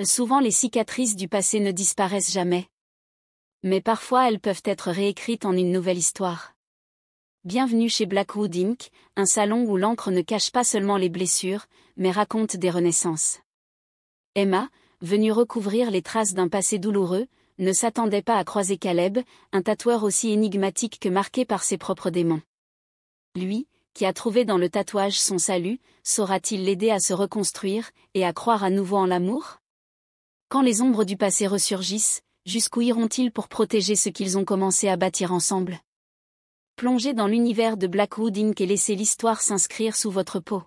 Souvent les cicatrices du passé ne disparaissent jamais. Mais parfois elles peuvent être réécrites en une nouvelle histoire. Bienvenue chez Blackwood Inc., un salon où l'encre ne cache pas seulement les blessures, mais raconte des renaissances. Emma, venue recouvrir les traces d'un passé douloureux, ne s'attendait pas à croiser Caleb, un tatoueur aussi énigmatique que marqué par ses propres démons. Lui, qui a trouvé dans le tatouage son salut, saura-t-il l'aider à se reconstruire et à croire à nouveau en l'amour? Quand les ombres du passé ressurgissent, jusqu'où iront-ils pour protéger ce qu'ils ont commencé à bâtir ensemble? Plongez dans l'univers de Blackwood Inc. et laissez l'histoire s'inscrire sous votre peau.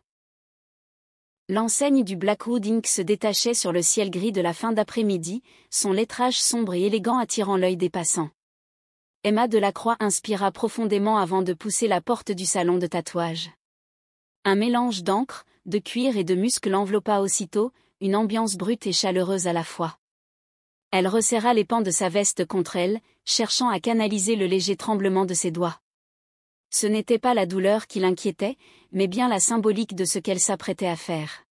L'enseigne du Blackwood Inc. se détachait sur le ciel gris de la fin d'après-midi, son lettrage sombre et élégant attirant l'œil des passants. Emma Delacroix inspira profondément avant de pousser la porte du salon de tatouage. Un mélange d'encre, de cuir et de muscle l'enveloppa aussitôt, une ambiance brute et chaleureuse à la fois. Elle resserra les pans de sa veste contre elle, cherchant à canaliser le léger tremblement de ses doigts. Ce n'était pas la douleur qui l'inquiétait, mais bien la symbolique de ce qu'elle s'apprêtait à faire.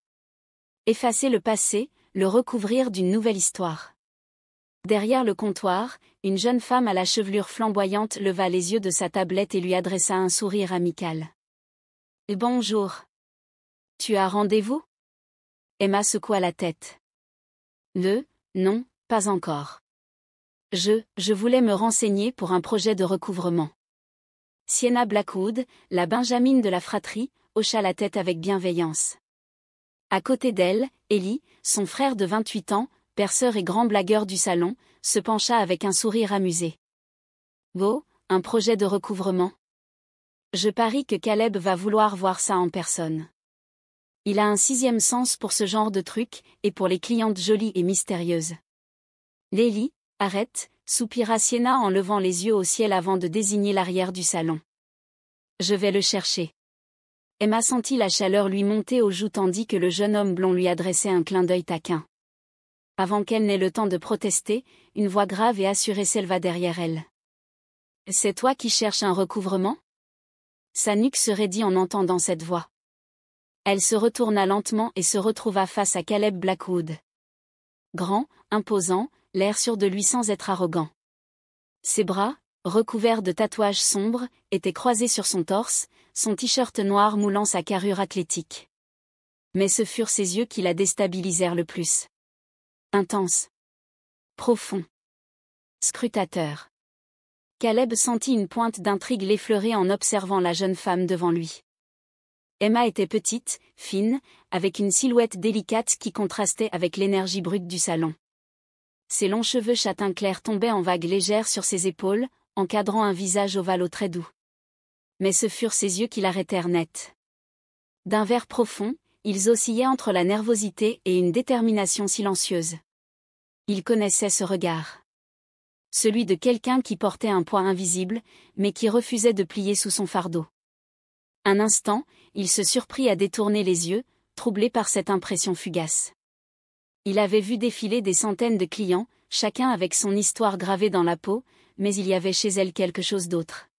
Effacer le passé, le recouvrir d'une nouvelle histoire. Derrière le comptoir, une jeune femme à la chevelure flamboyante leva les yeux de sa tablette et lui adressa un sourire amical. « Bonjour. Tu as rendez-vous » Emma secoua la tête. « Non, pas encore. Je voulais me renseigner pour un projet de recouvrement. » Sienna Blackwood, la Benjamine de la fratrie, hocha la tête avec bienveillance. À côté d'elle, Ellie, son frère de 28 ans, perceur et grand blagueur du salon, se pencha avec un sourire amusé. « Oh, un projet de recouvrement. Je parie que Caleb va vouloir voir ça en personne. Il a un sixième sens pour ce genre de truc, et pour les clientes jolies et mystérieuses. » Ellie, arrête, soupira Sienna en levant les yeux au ciel avant de désigner l'arrière du salon. « Je vais le chercher. » Emma sentit la chaleur lui monter aux joues tandis que le jeune homme blond lui adressait un clin d'œil taquin. Avant qu'elle n'ait le temps de protester, une voix grave et assurée s'éleva derrière elle. « C'est toi qui cherches un recouvrement ?» Sa nuque se raidit en entendant cette voix. Elle se retourna lentement et se retrouva face à Caleb Blackwood. Grand, imposant, l'air sûr de lui sans être arrogant. Ses bras, recouverts de tatouages sombres, étaient croisés sur son torse, son t-shirt noir moulant sa carrure athlétique. Mais ce furent ses yeux qui la déstabilisèrent le plus. Intense. Profond. Scrutateur. Caleb sentit une pointe d'intrigue l'effleurer en observant la jeune femme devant lui. Emma était petite, fine, avec une silhouette délicate qui contrastait avec l'énergie brute du salon. Ses longs cheveux châtain clair tombaient en vagues légères sur ses épaules, encadrant un visage ovale aux traits doux. Mais ce furent ses yeux qui l'arrêtèrent net. D'un vert profond, ils oscillaient entre la nervosité et une détermination silencieuse. Il connaissait ce regard. Celui de quelqu'un qui portait un poids invisible, mais qui refusait de plier sous son fardeau. Un instant, il se surprit à détourner les yeux, troublé par cette impression fugace. Il avait vu défiler des centaines de clients, chacun avec son histoire gravée dans la peau, mais il y avait chez elle quelque chose d'autre.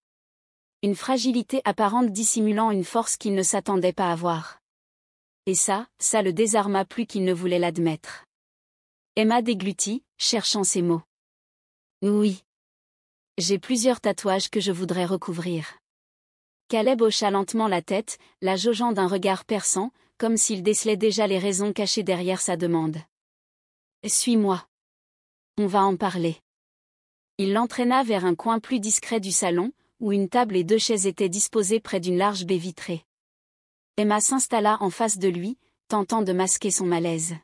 Une fragilité apparente dissimulant une force qu'il ne s'attendait pas à voir. Et ça le désarma plus qu'il ne voulait l'admettre. Emma déglutit, cherchant ses mots. Oui. J'ai plusieurs tatouages que je voudrais recouvrir. Caleb hocha lentement la tête, la jaugeant d'un regard perçant, comme s'il décelait déjà les raisons cachées derrière sa demande. Suis-moi. On va en parler. Il l'entraîna vers un coin plus discret du salon, où une table et 2 chaises étaient disposées près d'une large baie vitrée. Emma s'installa en face de lui, tentant de masquer son malaise.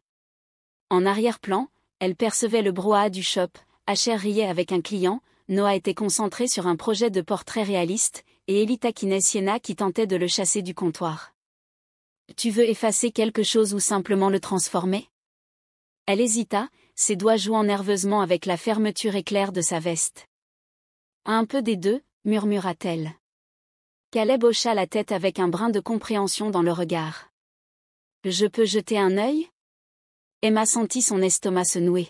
En arrière-plan, elle percevait le brouhaha du shop, Asher riait avec un client, Noah était concentré sur un projet de portrait réaliste, et Ellie taquinait Sienna qui tentait de le chasser du comptoir. « Tu veux effacer quelque chose ou simplement le transformer ?» Elle hésita, ses doigts jouant nerveusement avec la fermeture éclair de sa veste. « Un peu des deux » murmura-t-elle. Caleb hocha la tête avec un brin de compréhension dans le regard. « Je peux jeter un œil ?» Emma sentit son estomac se nouer.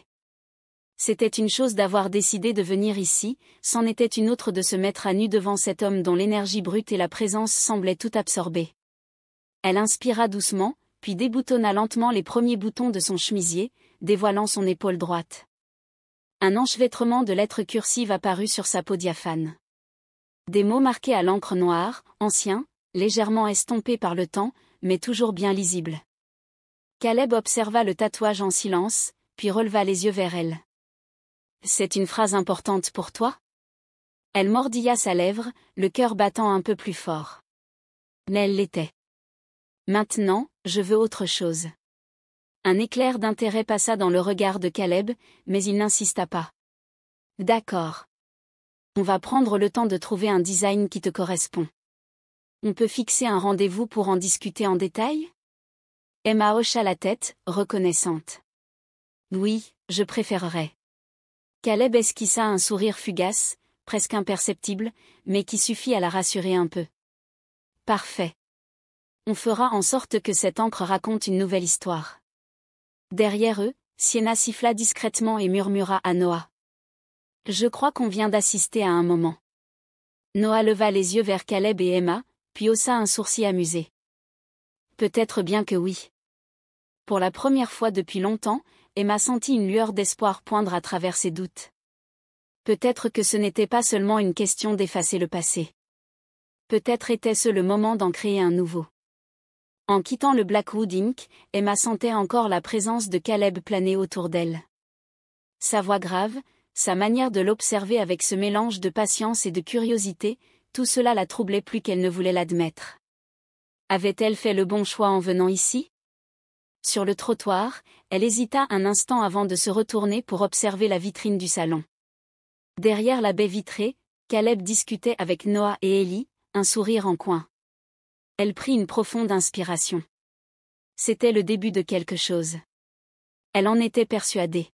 C'était une chose d'avoir décidé de venir ici, c'en était une autre de se mettre à nu devant cet homme dont l'énergie brute et la présence semblaient tout absorber. Elle inspira doucement, puis déboutonna lentement les premiers boutons de son chemisier, dévoilant son épaule droite. Un enchevêtrement de lettres cursives apparut sur sa peau diaphane. Des mots marqués à l'encre noire, anciens, légèrement estompés par le temps, mais toujours bien lisibles. Caleb observa le tatouage en silence, puis releva les yeux vers elle. « C'est une phrase importante pour toi ?» Elle mordilla sa lèvre, le cœur battant un peu plus fort. Mais elle l'était. « Maintenant, je veux autre chose. » Un éclair d'intérêt passa dans le regard de Caleb, mais il n'insista pas. « D'accord. On va prendre le temps de trouver un design qui te correspond. On peut fixer un rendez-vous pour en discuter en détail ?» Emma hocha la tête, reconnaissante. « Oui, je préférerais. » Caleb esquissa un sourire fugace, presque imperceptible, mais qui suffit à la rassurer un peu. « Parfait. On fera en sorte que cette encre raconte une nouvelle histoire. » Derrière eux, Sienna siffla discrètement et murmura à Noah. « Je crois qu'on vient d'assister à un moment. » Noah leva les yeux vers Caleb et Emma, puis haussa un sourcil amusé. « Peut-être bien que oui. » Pour la première fois depuis longtemps, Emma sentit une lueur d'espoir poindre à travers ses doutes. Peut-être que ce n'était pas seulement une question d'effacer le passé. Peut-être était-ce le moment d'en créer un nouveau. En quittant le Blackwood Inc., Emma sentait encore la présence de Caleb planer autour d'elle. Sa voix grave, sa manière de l'observer avec ce mélange de patience et de curiosité, tout cela la troublait plus qu'elle ne voulait l'admettre. Avait-elle fait le bon choix en venant ici ? Sur le trottoir, elle hésita un instant avant de se retourner pour observer la vitrine du salon. Derrière la baie vitrée, Caleb discutait avec Noah et Ellie, un sourire en coin. Elle prit une profonde inspiration. C'était le début de quelque chose. Elle en était persuadée.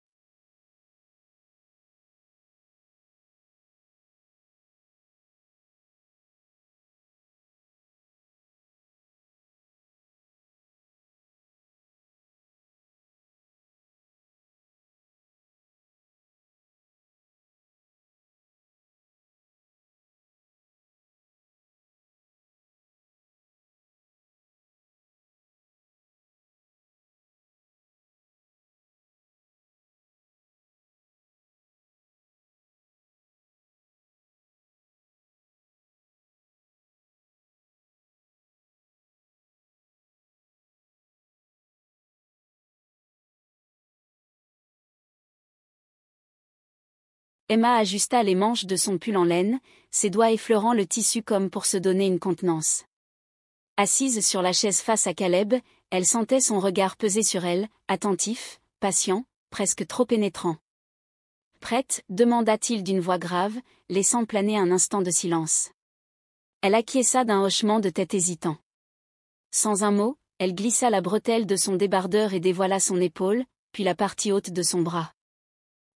Emma ajusta les manches de son pull en laine, ses doigts effleurant le tissu comme pour se donner une contenance. Assise sur la chaise face à Caleb, elle sentait son regard peser sur elle, attentif, patient, presque trop pénétrant. « Prête ?» demanda-t-il d'une voix grave, laissant planer un instant de silence. Elle acquiesça d'un hochement de tête hésitant. Sans un mot, elle glissa la bretelle de son débardeur et dévoila son épaule, puis la partie haute de son bras.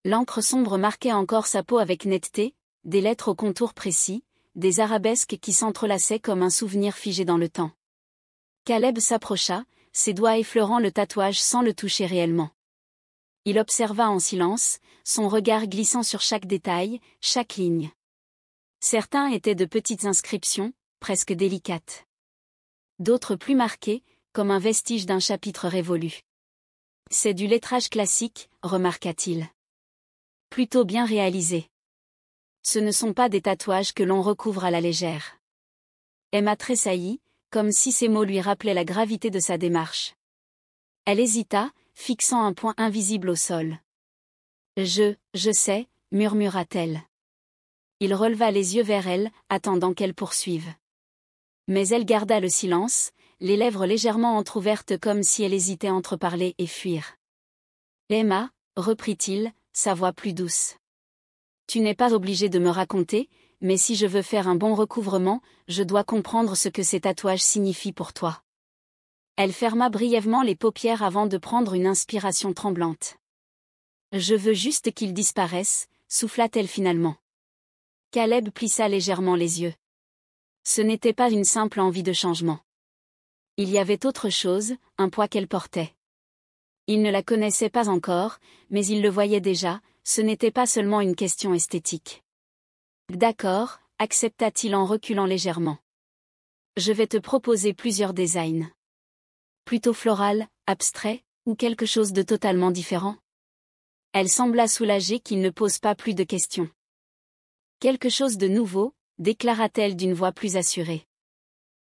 L'encre sombre marquait encore sa peau avec netteté, des lettres aux contours précis, des arabesques qui s'entrelaçaient comme un souvenir figé dans le temps. Caleb s'approcha, ses doigts effleurant le tatouage sans le toucher réellement. Il observa en silence, son regard glissant sur chaque détail, chaque ligne. Certains étaient de petites inscriptions, presque délicates. D'autres plus marqués, comme un vestige d'un chapitre révolu. « C'est du lettrage classique », remarqua-t-il. Plutôt bien réalisé. Ce ne sont pas des tatouages que l'on recouvre à la légère. Emma tressaillit, comme si ces mots lui rappelaient la gravité de sa démarche. Elle hésita, fixant un point invisible au sol. « Je sais », murmura-t-elle. Il releva les yeux vers elle, attendant qu'elle poursuive. Mais elle garda le silence, les lèvres légèrement entr'ouvertes comme si elle hésitait entre parler et fuir. « Emma », reprit-il, sa voix plus douce. « Tu n'es pas obligée de me raconter, mais si je veux faire un bon recouvrement, je dois comprendre ce que ces tatouages signifient pour toi. » Elle ferma brièvement les paupières avant de prendre une inspiration tremblante. « Je veux juste qu'ils disparaissent », souffla-t-elle finalement. Caleb plissa légèrement les yeux. Ce n'était pas une simple envie de changement. Il y avait autre chose, un poids qu'elle portait. Il ne la connaissait pas encore, mais il le voyait déjà, ce n'était pas seulement une question esthétique. « D'accord », accepta-t-il en reculant légèrement. « Je vais te proposer plusieurs designs. Plutôt floral, abstrait, Ou quelque chose de totalement différent? Elle sembla soulagée qu'il ne pose pas plus de questions. Quelque chose de nouveau, déclara-t-elle d'une voix plus assurée.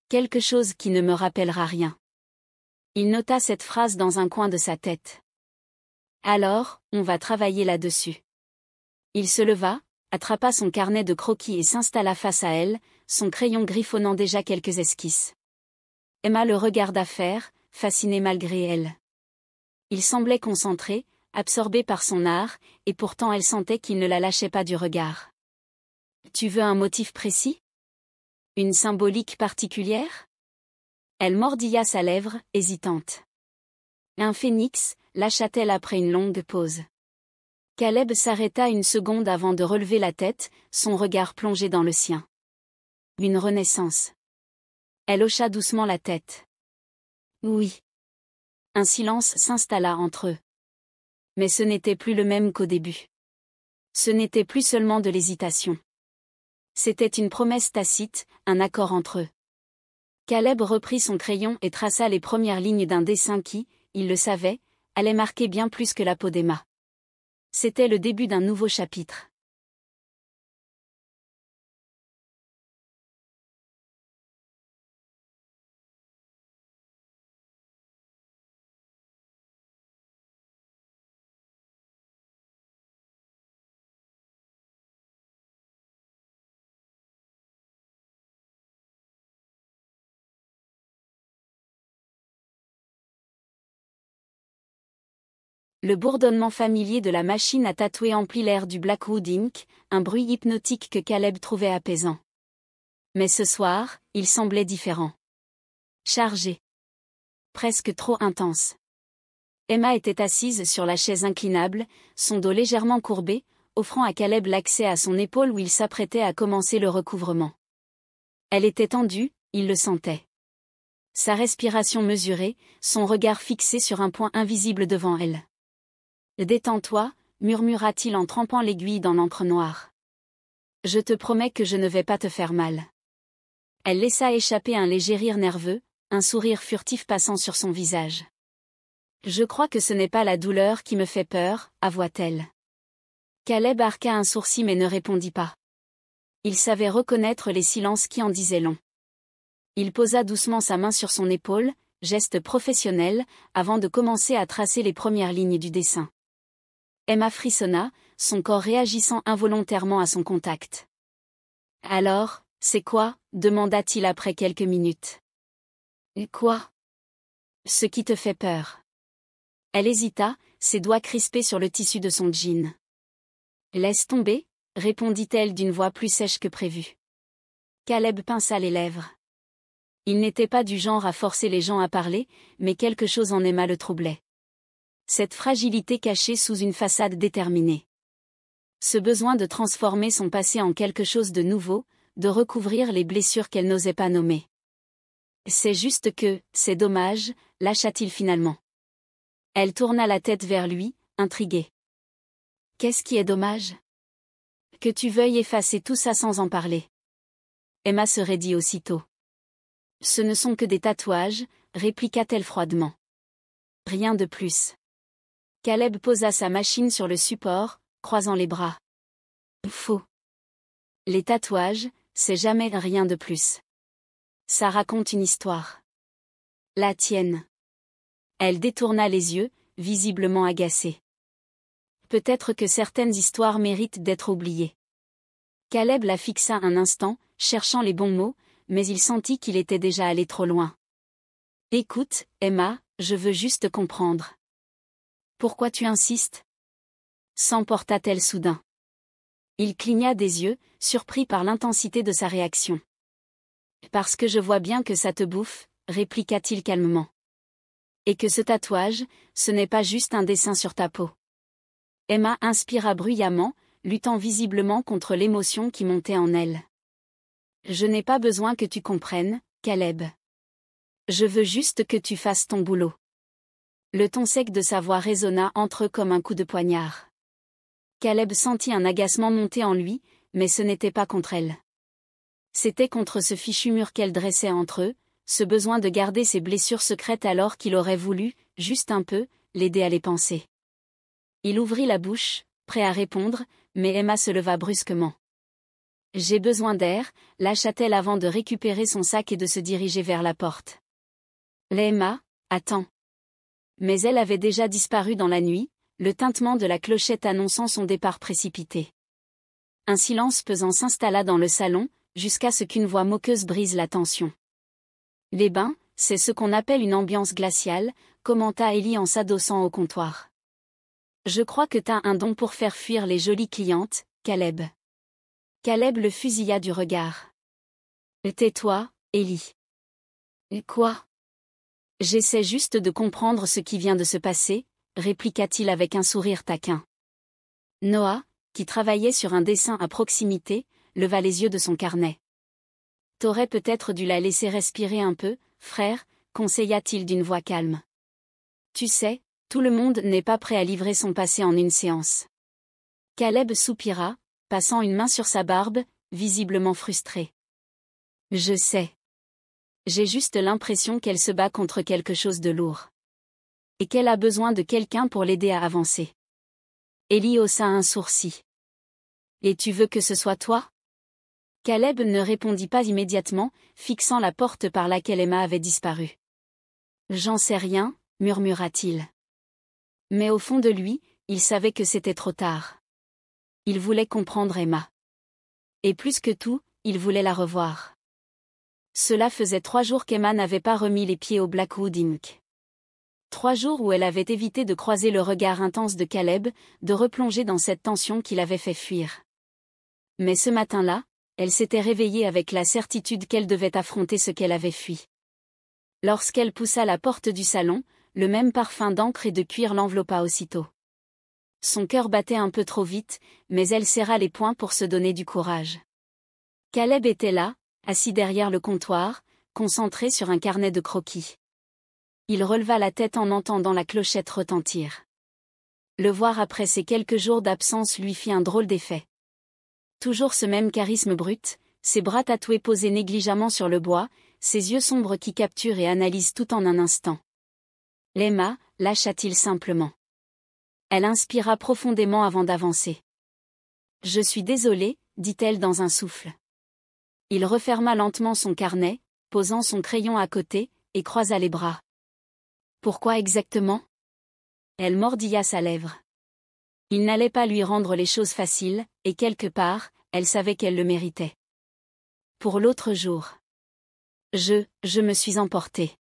Quelque chose qui ne me rappellera rien. Il nota cette phrase dans un coin de sa tête. Alors, on va travailler là-dessus. Il se leva, attrapa son carnet de croquis et s'installa face à elle, son crayon griffonnant déjà quelques esquisses. Emma le regarda faire, fascinée malgré elle. Il semblait concentré, absorbé par son art, et pourtant elle sentait qu'il ne la lâchait pas du regard. « Tu veux un motif précis? Une symbolique particulière ?» Elle mordilla sa lèvre, hésitante. « Un phénix », lâcha-t-elle après une longue pause. Caleb s'arrêta une seconde avant de relever la tête, son regard plongé dans le sien. Une renaissance. Elle hocha doucement la tête. Oui. Un silence s'installa entre eux. Mais ce n'était plus le même qu'au début. Ce n'était plus seulement de l'hésitation. C'était une promesse tacite, un accord entre eux. Caleb reprit son crayon et traça les premières lignes d'un dessin qui, il le savait, allait marquer bien plus que la peau d'Emma. C'était le début d'un nouveau chapitre. Le bourdonnement familier de la machine à tatouer emplit l'air du Blackwood Inc., un bruit hypnotique que Caleb trouvait apaisant. Mais ce soir, il semblait différent. Chargé. Presque trop intense. Emma était assise sur la chaise inclinable, son dos légèrement courbé, offrant à Caleb l'accès à son épaule où il s'apprêtait à commencer le recouvrement. Elle était tendue, il le sentait. Sa respiration mesurée, son regard fixé sur un point invisible devant elle. « Détends-toi », murmura-t-il en trempant l'aiguille dans l'encre noire. « Je te promets que je ne vais pas te faire mal. » Elle laissa échapper un léger rire nerveux, un sourire furtif passant sur son visage. « Je crois que ce n'est pas la douleur qui me fait peur, avoua-t-elle. Caleb arqua un sourcil mais ne répondit pas. Il savait reconnaître les silences qui en disaient long. Il posa doucement sa main sur son épaule, geste professionnel, avant de commencer à tracer les premières lignes du dessin. Emma frissonna, son corps réagissant involontairement à son contact. « Alors, c'est quoi ?» demanda-t-il après quelques minutes. « Quoi ?»« Ce qui te fait peur. » Elle hésita, ses doigts crispés sur le tissu de son jean. « Laisse tomber », répondit-elle d'une voix plus sèche que prévu. Caleb pinça les lèvres. Il n'était pas du genre à forcer les gens à parler, mais quelque chose en Emma le troublait. Cette fragilité cachée sous une façade déterminée. Ce besoin de transformer son passé en quelque chose de nouveau, de recouvrir les blessures qu'elle n'osait pas nommer. « C'est juste que, c'est dommage », lâcha-t-il finalement. Elle tourna la tête vers lui, intriguée. « Qu'est-ce qui est dommage ? Que tu veuilles effacer tout ça sans en parler. » Emma se raidit aussitôt. « Ce ne sont que des tatouages », répliqua-t-elle froidement. « Rien de plus. » Caleb posa sa machine sur le support, croisant les bras. « Faux. Les tatouages, c'est jamais rien de plus. Ça raconte une histoire. La tienne. » Elle détourna les yeux, visiblement agacée. Peut-être que certaines histoires méritent d'être oubliées. Caleb la fixa un instant, cherchant les bons mots, mais il sentit qu'il était déjà allé trop loin. « Écoute, Emma, je veux juste comprendre. Pourquoi tu insistes ?» s'emporta-t-elle soudain. Il cligna des yeux, surpris par l'intensité de sa réaction. « Parce que je vois bien que ça te bouffe », répliqua-t-il calmement. « Et que ce tatouage, ce n'est pas juste un dessin sur ta peau. » Emma inspira bruyamment, luttant visiblement contre l'émotion qui montait en elle. « Je n'ai pas besoin que tu comprennes, Caleb. Je veux juste que tu fasses ton boulot. » Le ton sec de sa voix résonna entre eux comme un coup de poignard. Caleb sentit un agacement monter en lui, mais ce n'était pas contre elle. C'était contre ce fichu mur qu'elle dressait entre eux, ce besoin de garder ses blessures secrètes alors qu'il aurait voulu, juste un peu, l'aider à les penser. Il ouvrit la bouche, prêt à répondre, mais Emma se leva brusquement. « J'ai besoin d'air », lâcha-t-elle avant de récupérer son sac et de se diriger vers la porte. « Emma, attends. » Mais elle avait déjà disparu dans la nuit, le tintement de la clochette annonçant son départ précipité. Un silence pesant s'installa dans le salon, jusqu'à ce qu'une voix moqueuse brise la tension. « Les bains, c'est ce qu'on appelle une ambiance glaciale », commenta Ellie en s'adossant au comptoir. « Je crois que t'as un don pour faire fuir les jolies clientes, Caleb. » Caleb le fusilla du regard. « Tais-toi, Ellie. »« Quoi ? » ?»« J'essaie juste de comprendre ce qui vient de se passer, » répliqua-t-il avec un sourire taquin. Noah, qui travaillait sur un dessin à proximité, leva les yeux de son carnet. « T'aurais peut-être dû la laisser respirer un peu, frère, » conseilla-t-il d'une voix calme. « Tu sais, tout le monde n'est pas prêt à livrer son passé en une séance. » Caleb soupira, passant une main sur sa barbe, visiblement frustré. « Je sais. J'ai juste l'impression qu'elle se bat contre quelque chose de lourd. Et qu'elle a besoin de quelqu'un pour l'aider à avancer. » Ellie haussa un sourcil. « Et tu veux que ce soit toi ?» Caleb ne répondit pas immédiatement, fixant la porte par laquelle Emma avait disparu. « J'en sais rien, » murmura-t-il. Mais au fond de lui, il savait que c'était trop tard. Il voulait comprendre Emma. Et plus que tout, il voulait la revoir. Cela faisait 3 jours qu'Emma n'avait pas remis les pieds au Blackwood Inc. 3 jours où elle avait évité de croiser le regard intense de Caleb, de replonger dans cette tension qui l'avait fait fuir. Mais ce matin-là, elle s'était réveillée avec la certitude qu'elle devait affronter ce qu'elle avait fui. Lorsqu'elle poussa la porte du salon, le même parfum d'encre et de cuir l'enveloppa aussitôt. Son cœur battait un peu trop vite, mais elle serra les poings pour se donner du courage. Caleb était là, assis derrière le comptoir, concentré sur un carnet de croquis. Il releva la tête en entendant la clochette retentir. Le voir après ces quelques jours d'absence lui fit un drôle d'effet. Toujours ce même charisme brut, ses bras tatoués posés négligemment sur le bois, ses yeux sombres qui capturent et analysent tout en un instant. « Emma » lâcha-t-il simplement. Elle inspira profondément avant d'avancer. « Je suis désolée » dit-elle dans un souffle. Il referma lentement son carnet, posant son crayon à côté, et croisa les bras. « Pourquoi exactement ?» Elle mordilla sa lèvre. Il n'allait pas lui rendre les choses faciles, et quelque part, elle savait qu'elle le méritait. Pour l'autre jour. Je me suis emportée.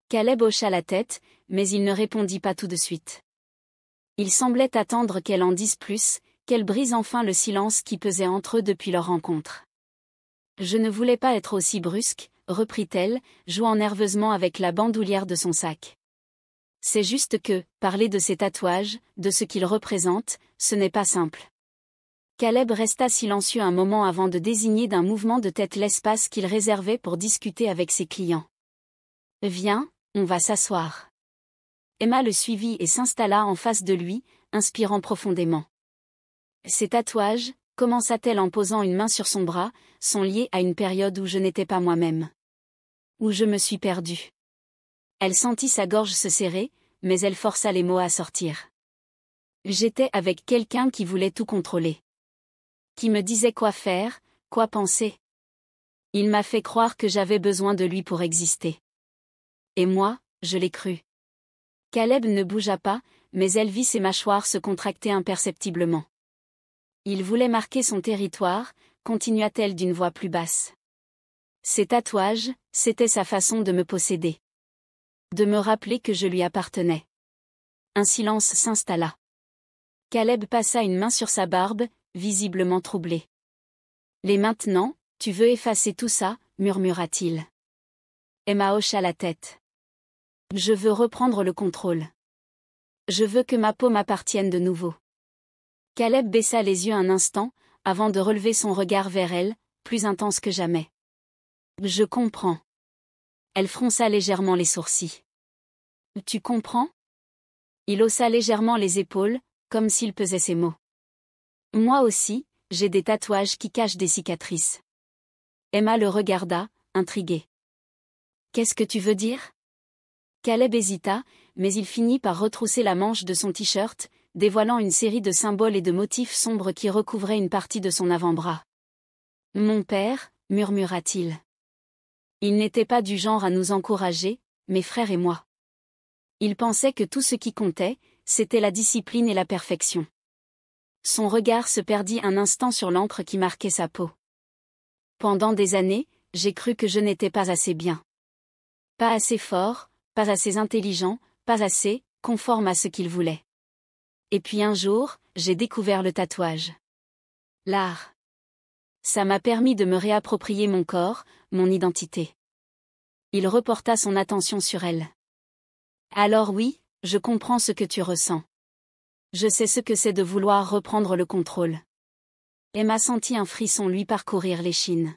Caleb hocha la tête, mais il ne répondit pas tout de suite. Il semblait attendre qu'elle en dise plus, qu'elle brise enfin le silence qui pesait entre eux depuis leur rencontre. « Je ne voulais pas être aussi brusque, » reprit-elle, jouant nerveusement avec la bandoulière de son sac. « C'est juste que, parler de ces tatouages, de ce qu'ils représentent, ce n'est pas simple. » Caleb resta silencieux un moment avant de désigner d'un mouvement de tête l'espace qu'il réservait pour discuter avec ses clients. « Viens, on va s'asseoir. » Emma le suivit et s'installa en face de lui, inspirant profondément. « Ces tatouages, » commença-t-elle en posant une main sur son bras, « sont liés à une période où je n'étais pas moi-même. Où je me suis perdue. » Elle sentit sa gorge se serrer, mais elle força les mots à sortir. « J'étais avec quelqu'un qui voulait tout contrôler. Qui me disait quoi faire, quoi penser. Il m'a fait croire que j'avais besoin de lui pour exister. Et moi, je l'ai cru. » Caleb ne bougea pas, mais elle vit ses mâchoires se contracter imperceptiblement. « Il voulait marquer son territoire », continua-t-elle d'une voix plus basse. « Ces tatouages, c'était sa façon de me posséder. De me rappeler que je lui appartenais. » Un silence s'installa. Caleb passa une main sur sa barbe, visiblement troublé. « Les maintenant, tu veux effacer tout ça » murmura-t-il. Emma hocha la tête. « Je veux reprendre le contrôle. Je veux que ma peau m'appartienne de nouveau. » Caleb baissa les yeux un instant, avant de relever son regard vers elle, plus intense que jamais. « Je comprends. » Elle fronça légèrement les sourcils. « Tu comprends ?» Il haussa légèrement les épaules, comme s'il pesait ses mots. « Moi aussi, j'ai des tatouages qui cachent des cicatrices. » Emma le regarda, intriguée. « Qu'est-ce que tu veux dire ?» Caleb hésita, mais il finit par retrousser la manche de son t-shirt, dévoilant une série de symboles et de motifs sombres qui recouvraient une partie de son avant-bras. « Mon père » murmura-t-il. Il n'était pas du genre à nous encourager, mes frères et moi. Il pensait que tout ce qui comptait, c'était la discipline et la perfection. Son regard se perdit un instant sur l'encre qui marquait sa peau. Pendant des années, j'ai cru que je n'étais pas assez bien. Pas assez fort, pas assez intelligent, pas assez conforme à ce qu'il voulait. Et puis un jour, j'ai découvert le tatouage. L'art. Ça m'a permis de me réapproprier mon corps, mon identité. Il reporta son attention sur elle. Alors oui, je comprends ce que tu ressens. Je sais ce que c'est de vouloir reprendre le contrôle. Emma sentit un frisson lui parcourir l'échine.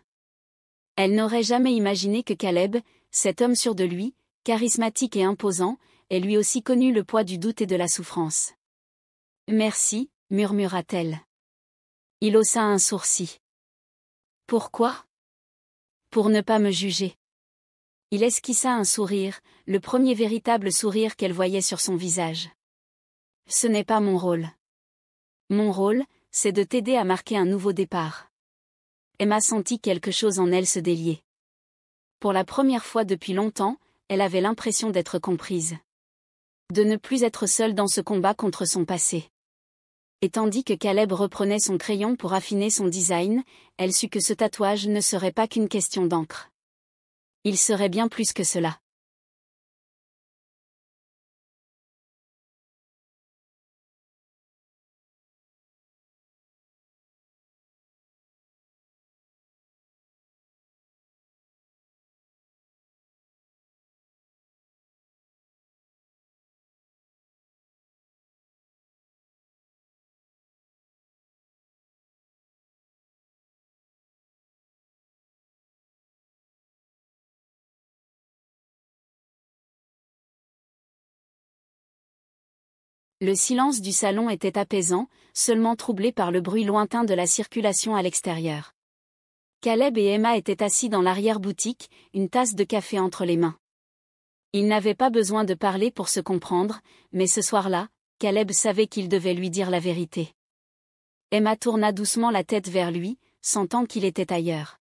Elle n'aurait jamais imaginé que Caleb, cet homme sûr de lui, charismatique et imposant, ait lui aussi connu le poids du doute et de la souffrance. « Merci » murmura-t-elle. Il haussa un sourcil. « Pourquoi ? » ?»« Pour ne pas me juger. » Il esquissa un sourire, le premier véritable sourire qu'elle voyait sur son visage. « Ce n'est pas mon rôle. Mon rôle, c'est de t'aider à marquer un nouveau départ. » Emma sentit quelque chose en elle se délier. Pour la première fois depuis longtemps, elle avait l'impression d'être comprise. De ne plus être seule dans ce combat contre son passé. Et tandis que Caleb reprenait son crayon pour affiner son design, elle sut que ce tatouage ne serait pas qu'une question d'encre. Il serait bien plus que cela. Le silence du salon était apaisant, seulement troublé par le bruit lointain de la circulation à l'extérieur. Caleb et Emma étaient assis dans l'arrière-boutique, une tasse de café entre les mains. Ils n'avaient pas besoin de parler pour se comprendre, mais ce soir-là, Caleb savait qu'il devait lui dire la vérité. Emma tourna doucement la tête vers lui, sentant qu'il était ailleurs.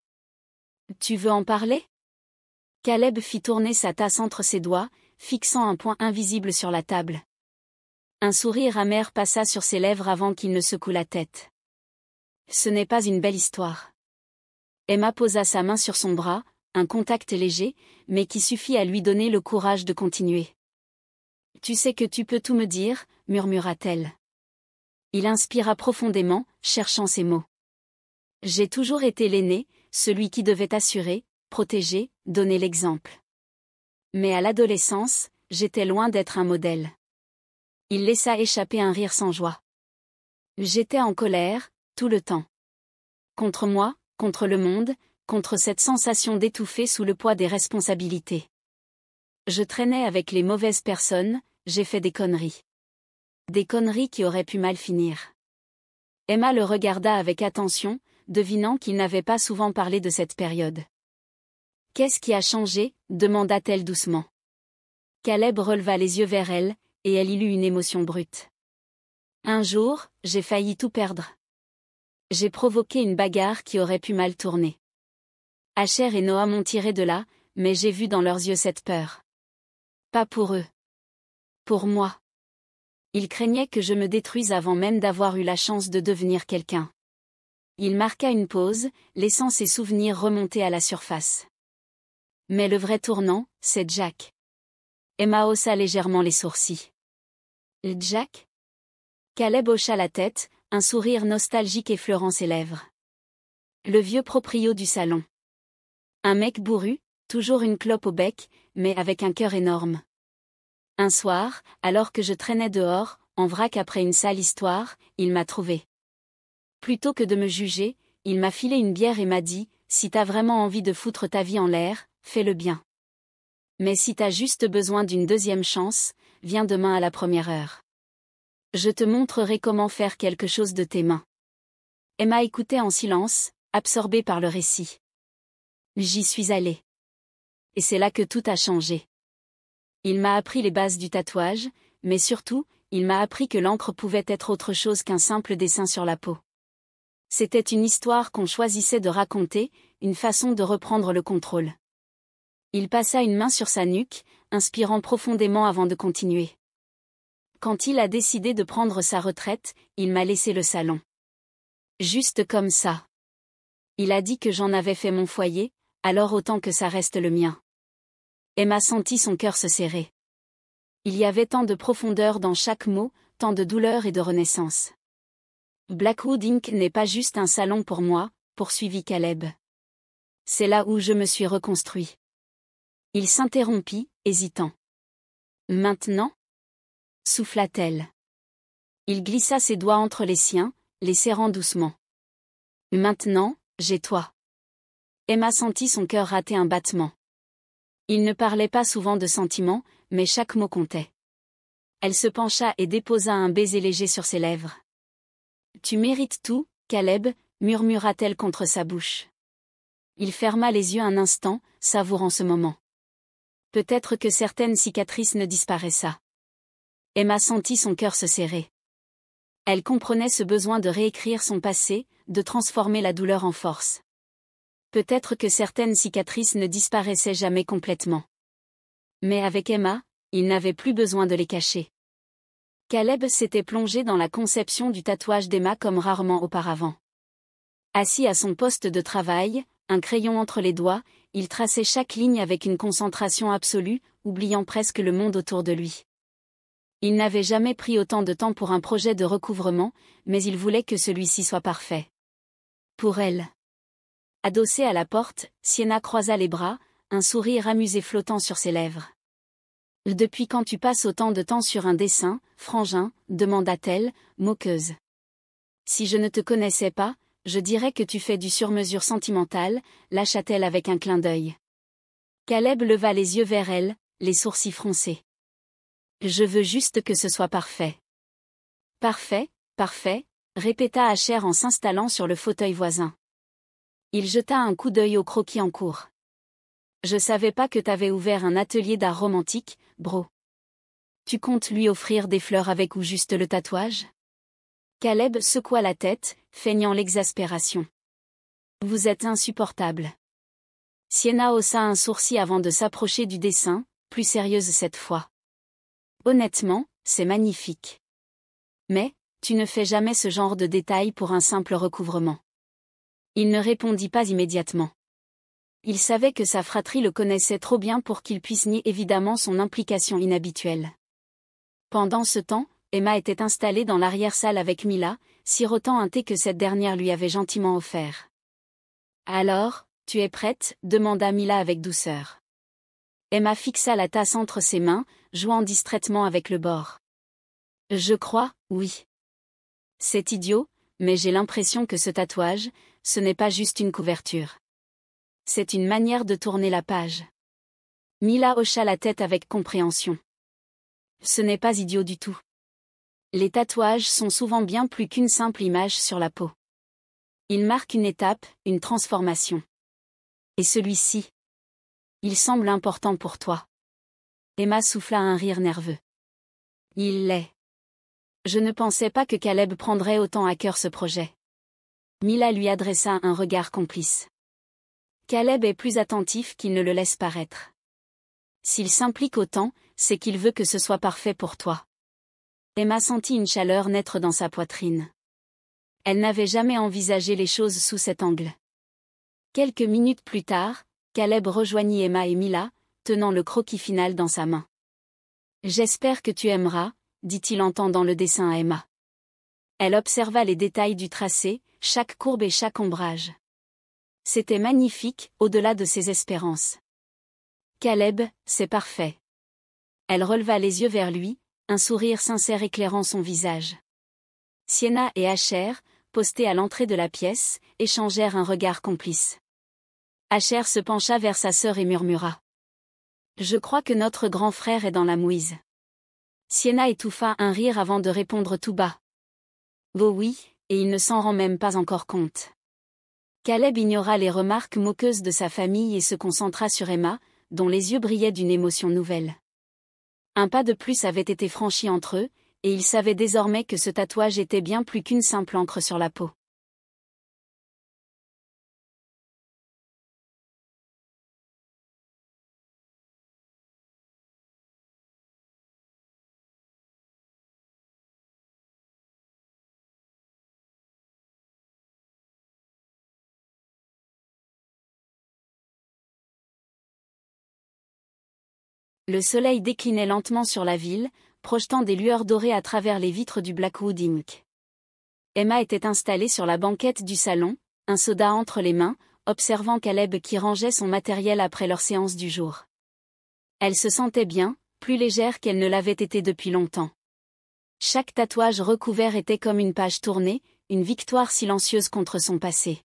« Tu veux en parler ?» Caleb fit tourner sa tasse entre ses doigts, fixant un point invisible sur la table. Un sourire amer passa sur ses lèvres avant qu'il ne secoue la tête. « Ce n'est pas une belle histoire. » Emma posa sa main sur son bras, un contact léger, mais qui suffit à lui donner le courage de continuer. « Tu sais que tu peux tout me dire, » murmura-t-elle. Il inspira profondément, cherchant ses mots. « J'ai toujours été l'aîné, celui qui devait assurer, protéger, donner l'exemple. Mais à l'adolescence, j'étais loin d'être un modèle. » Il laissa échapper un rire sans joie. J'étais en colère, tout le temps. Contre moi, contre le monde, contre cette sensation d'étouffer sous le poids des responsabilités. Je traînais avec les mauvaises personnes, j'ai fait des conneries. Des conneries qui auraient pu mal finir. Emma le regarda avec attention, devinant qu'il n'avait pas souvent parlé de cette période. « Qu'est-ce qui a changé ?» demanda-t-elle doucement. Caleb releva les yeux vers elle, et elle y lut une émotion brute. « Un jour, j'ai failli tout perdre. J'ai provoqué une bagarre qui aurait pu mal tourner. Asher et Noah m'ont tiré de là, mais j'ai vu dans leurs yeux cette peur. Pas pour eux. Pour moi. Ils craignaient que je me détruise avant même d'avoir eu la chance de devenir quelqu'un. » Il marqua une pause, laissant ses souvenirs remonter à la surface. « Mais le vrai tournant, c'est Jack. » Emma haussa légèrement les sourcils. « Jack ?» Caleb hocha la tête, un sourire nostalgique effleurant ses lèvres. « Le vieux proprio du salon. Un mec bourru, toujours une clope au bec, mais avec un cœur énorme. Un soir, alors que je traînais dehors, en vrac après une sale histoire, il m'a trouvé. Plutôt que de me juger, il m'a filé une bière et m'a dit, si t'as vraiment envie de foutre ta vie en l'air, fais-le bien. Mais si t'as juste besoin d'une deuxième chance, viens demain à la première heure. Je te montrerai comment faire quelque chose de tes mains. » Emma écoutait en silence, absorbée par le récit. « J'y suis allée. Et c'est là que tout a changé. Il m'a appris les bases du tatouage, mais surtout, il m'a appris que l'encre pouvait être autre chose qu'un simple dessin sur la peau. C'était une histoire qu'on choisissait de raconter, une façon de reprendre le contrôle. Il passa une main sur sa nuque, inspirant profondément avant de continuer. Quand il a décidé de prendre sa retraite, il m'a laissé le salon. Juste comme ça. Il a dit que j'en avais fait mon foyer, alors autant que ça reste le mien. Emma sentit son cœur se serrer. Il y avait tant de profondeur dans chaque mot, tant de douleur et de renaissance. Blackwood Inc. n'est pas juste un salon pour moi, poursuivit Caleb. C'est là où je me suis reconstruit. Il s'interrompit, hésitant. Maintenant ? Souffla-t-elle. Il glissa ses doigts entre les siens, les serrant doucement. Maintenant, j'ai toi. Emma sentit son cœur rater un battement. Il ne parlait pas souvent de sentiments, mais chaque mot comptait. Elle se pencha et déposa un baiser léger sur ses lèvres. Tu mérites tout, Caleb, murmura-t-elle contre sa bouche. Il ferma les yeux un instant, savourant ce moment. Peut-être que certaines cicatrices ne disparaissent pas. Emma sentit son cœur se serrer. Elle comprenait ce besoin de réécrire son passé, de transformer la douleur en force. Peut-être que certaines cicatrices ne disparaissaient jamais complètement. Mais avec Emma, il n'avait plus besoin de les cacher. Caleb s'était plongé dans la conception du tatouage d'Emma comme rarement auparavant. Assis à son poste de travail, un crayon entre les doigts, il traçait chaque ligne avec une concentration absolue, oubliant presque le monde autour de lui. Il n'avait jamais pris autant de temps pour un projet de recouvrement, mais il voulait que celui-ci soit parfait. Pour elle. Adossée à la porte, Sienna croisa les bras, un sourire amusé flottant sur ses lèvres. « Depuis quand tu passes autant de temps sur un dessin, frangin ?» demanda-t-elle, moqueuse. « Si je ne te connaissais pas, je dirais que tu fais du sur-mesure sentimental », lâcha-t-elle avec un clin d'œil. Caleb leva les yeux vers elle, les sourcils froncés. « Je veux juste que ce soit parfait. »« Parfait, parfait », répéta Asher en s'installant sur le fauteuil voisin. Il jeta un coup d'œil au croquis en cours. « Je savais pas que t'avais ouvert un atelier d'art romantique, bro. Tu comptes lui offrir des fleurs avec ou juste le tatouage ?» Caleb secoua la tête, feignant l'exaspération. « Vous êtes insupportable. » Sienna haussa un sourcil avant de s'approcher du dessin, plus sérieuse cette fois. « Honnêtement, c'est magnifique. Mais, tu ne fais jamais ce genre de détails pour un simple recouvrement. » Il ne répondit pas immédiatement. Il savait que sa fratrie le connaissait trop bien pour qu'il puisse nier évidemment son implication inhabituelle. Pendant ce temps, Emma était installée dans l'arrière-salle avec Mila, sirotant un thé que cette dernière lui avait gentiment offert. « Alors, tu es prête ?» demanda Mila avec douceur. Emma fixa la tasse entre ses mains, jouant distraitement avec le bord. « Je crois, oui. C'est idiot, mais j'ai l'impression que ce tatouage, ce n'est pas juste une couverture. C'est une manière de tourner la page. » Mila hocha la tête avec compréhension. « Ce n'est pas idiot du tout. Les tatouages sont souvent bien plus qu'une simple image sur la peau. Ils marquent une étape, une transformation. Et celui-ci, il semble important pour toi. » Emma souffla un rire nerveux. « Il l'est. Je ne pensais pas que Caleb prendrait autant à cœur ce projet. » Mila lui adressa un regard complice. Caleb est plus attentif qu'il ne le laisse paraître. S'il s'implique autant, c'est qu'il veut que ce soit parfait pour toi. Emma sentit une chaleur naître dans sa poitrine. Elle n'avait jamais envisagé les choses sous cet angle. Quelques minutes plus tard, Caleb rejoignit Emma et Mila, tenant le croquis final dans sa main. « J'espère que tu aimeras », dit-il en tendant le dessin à Emma. Elle observa les détails du tracé, chaque courbe et chaque ombrage. C'était magnifique, au-delà de ses espérances. « Caleb, c'est parfait. » Elle releva les yeux vers lui, un sourire sincère éclairant son visage. Sienna et Asher, postés à l'entrée de la pièce, échangèrent un regard complice. Asher se pencha vers sa sœur et murmura. « Je crois que notre grand frère est dans la mouise. » Sienna étouffa un rire avant de répondre tout bas. « Oh oui, et il ne s'en rend même pas encore compte. » Caleb ignora les remarques moqueuses de sa famille et se concentra sur Emma, dont les yeux brillaient d'une émotion nouvelle. Un pas de plus avait été franchi entre eux, et il savait désormais que ce tatouage était bien plus qu'une simple encre sur la peau. Le soleil déclinait lentement sur la ville, projetant des lueurs dorées à travers les vitres du Blackwood Inc. Emma était installée sur la banquette du salon, un soda entre les mains, observant Caleb qui rangeait son matériel après leur séance du jour. Elle se sentait bien, plus légère qu'elle ne l'avait été depuis longtemps. Chaque tatouage recouvert était comme une page tournée, une victoire silencieuse contre son passé.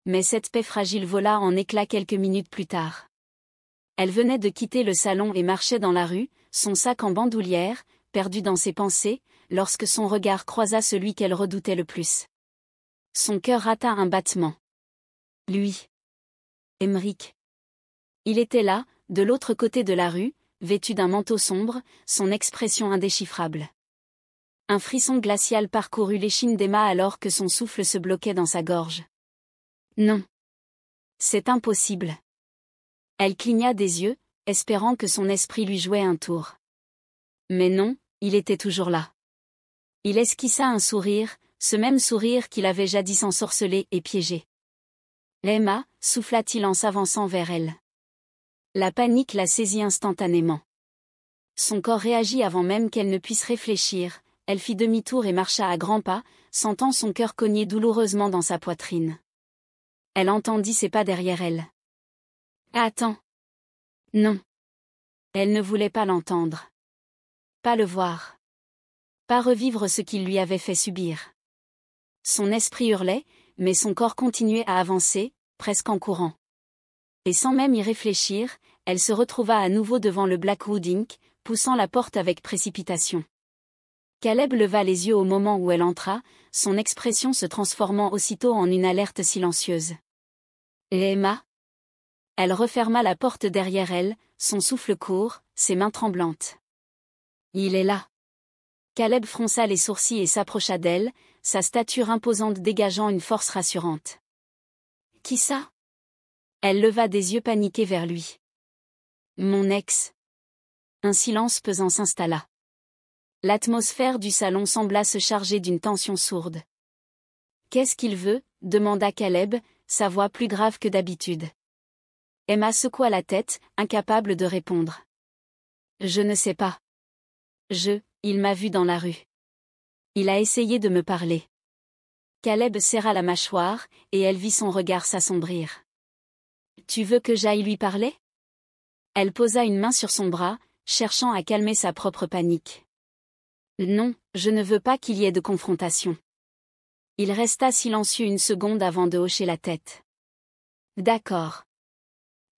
Mais cette paix fragile vola en éclats quelques minutes plus tard. Elle venait de quitter le salon et marchait dans la rue, son sac en bandoulière, perdu dans ses pensées, lorsque son regard croisa celui qu'elle redoutait le plus. Son cœur rata un battement. Lui. Emric. Il était là, de l'autre côté de la rue, vêtu d'un manteau sombre, son expression indéchiffrable. Un frisson glacial parcourut l'échine d'Emma alors que son souffle se bloquait dans sa gorge. Non. C'est impossible. Elle cligna des yeux, espérant que son esprit lui jouait un tour. Mais non, il était toujours là. Il esquissa un sourire, ce même sourire qu'il avait jadis ensorcelé et piégé. Emma, souffla-t-il en s'avançant vers elle. La panique la saisit instantanément. Son corps réagit avant même qu'elle ne puisse réfléchir, elle fit demi-tour et marcha à grands pas, sentant son cœur cogner douloureusement dans sa poitrine. Elle entendit ses pas derrière elle. Attends. Non. Elle ne voulait pas l'entendre. Pas le voir. Pas revivre ce qu'il lui avait fait subir. Son esprit hurlait, mais son corps continuait à avancer, presque en courant. Et sans même y réfléchir, elle se retrouva à nouveau devant le Blackwood Inc., poussant la porte avec précipitation. Caleb leva les yeux au moment où elle entra, son expression se transformant aussitôt en une alerte silencieuse. Et Emma? Elle referma la porte derrière elle, son souffle court, ses mains tremblantes. Il est là. Caleb fronça les sourcils et s'approcha d'elle, sa stature imposante dégageant une force rassurante. Qui ça? Elle leva des yeux paniqués vers lui. Mon ex. Un silence pesant s'installa. L'atmosphère du salon sembla se charger d'une tension sourde. Qu'est-ce qu'il veut? Demanda Caleb, sa voix plus grave que d'habitude. Emma secoua la tête, incapable de répondre. Je ne sais pas. Il m'a vu dans la rue. Il a essayé de me parler. Caleb serra la mâchoire, et elle vit son regard s'assombrir. Tu veux que j'aille lui parler? Elle posa une main sur son bras, cherchant à calmer sa propre panique. Non, je ne veux pas qu'il y ait de confrontation. Il resta silencieux une seconde avant de hocher la tête. D'accord.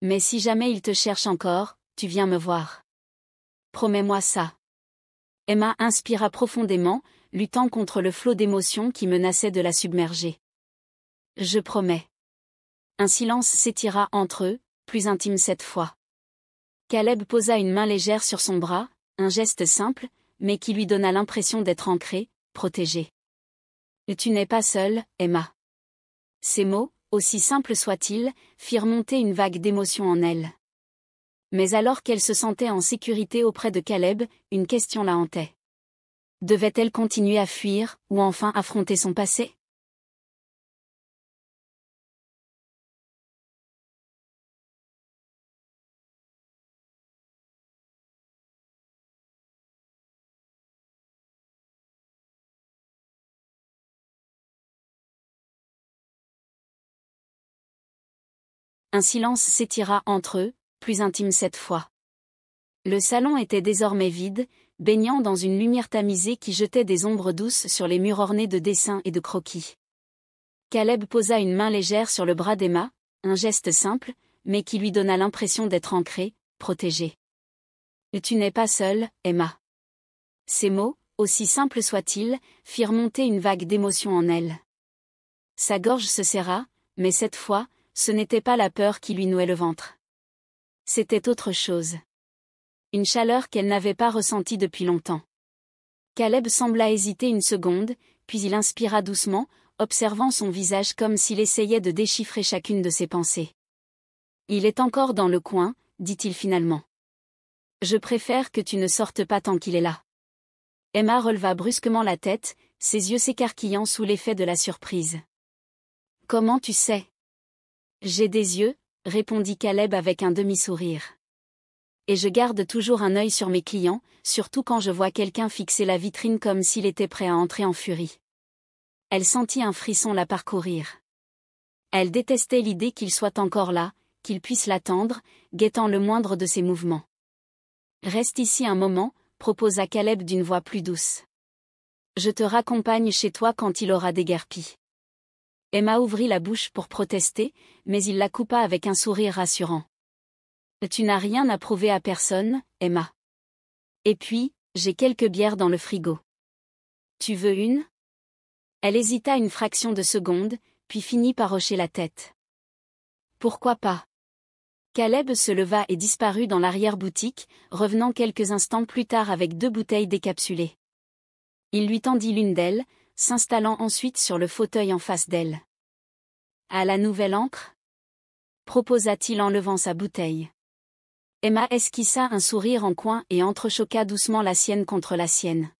Mais si jamais il te cherche encore, tu viens me voir. Promets-moi ça. Emma inspira profondément, luttant contre le flot d'émotions qui menaçait de la submerger. Je promets. Un silence s'étira entre eux, plus intime cette fois. Caleb posa une main légère sur son bras, un geste simple, mais qui lui donna l'impression d'être ancré, protégé. Tu n'es pas seule, Emma. Ces mots, aussi simples soient-ils, firent monter une vague d'émotion en elle. Mais alors qu'elle se sentait en sécurité auprès de Caleb, une question la hantait. Devait-elle continuer à fuir, ou enfin affronter son passé? Un silence s'étira entre eux, plus intime cette fois. Le salon était désormais vide, baignant dans une lumière tamisée qui jetait des ombres douces sur les murs ornés de dessins et de croquis. Caleb posa une main légère sur le bras d'Emma, un geste simple, mais qui lui donna l'impression d'être ancré, protégé. Tu n'es pas seule, Emma. Ces mots, aussi simples soient-ils, firent monter une vague d'émotion en elle. Sa gorge se serra, mais cette fois, ce n'était pas la peur qui lui nouait le ventre. C'était autre chose. Une chaleur qu'elle n'avait pas ressentie depuis longtemps. Caleb sembla hésiter une seconde, puis il inspira doucement, observant son visage comme s'il essayait de déchiffrer chacune de ses pensées. « Il est encore dans le coin, dit-il finalement. Je préfère que tu ne sortes pas tant qu'il est là. » Emma releva brusquement la tête, ses yeux s'écarquillant sous l'effet de la surprise. « Comment tu sais ? » « J'ai des yeux, » répondit Caleb avec un demi-sourire. « Et je garde toujours un œil sur mes clients, surtout quand je vois quelqu'un fixer la vitrine comme s'il était prêt à entrer en furie. » Elle sentit un frisson la parcourir. Elle détestait l'idée qu'il soit encore là, qu'il puisse l'attendre, guettant le moindre de ses mouvements. « Reste ici un moment, » proposa Caleb d'une voix plus douce. « Je te raccompagne chez toi quand il aura déguerpi. » Emma ouvrit la bouche pour protester, mais il la coupa avec un sourire rassurant. « Tu n'as rien à prouver à personne, Emma. Et puis, j'ai quelques bières dans le frigo. Tu veux une ?» Elle hésita une fraction de seconde, puis finit par hocher la tête. « Pourquoi pas ?» Caleb se leva et disparut dans l'arrière-boutique, revenant quelques instants plus tard avec 2 bouteilles décapsulées. Il lui tendit l'une d'elles, s'installant ensuite sur le fauteuil en face d'elle. « À la nouvelle encre ?» proposa-t-il en levant sa bouteille. Emma esquissa un sourire en coin et entrechoqua doucement la sienne contre la sienne.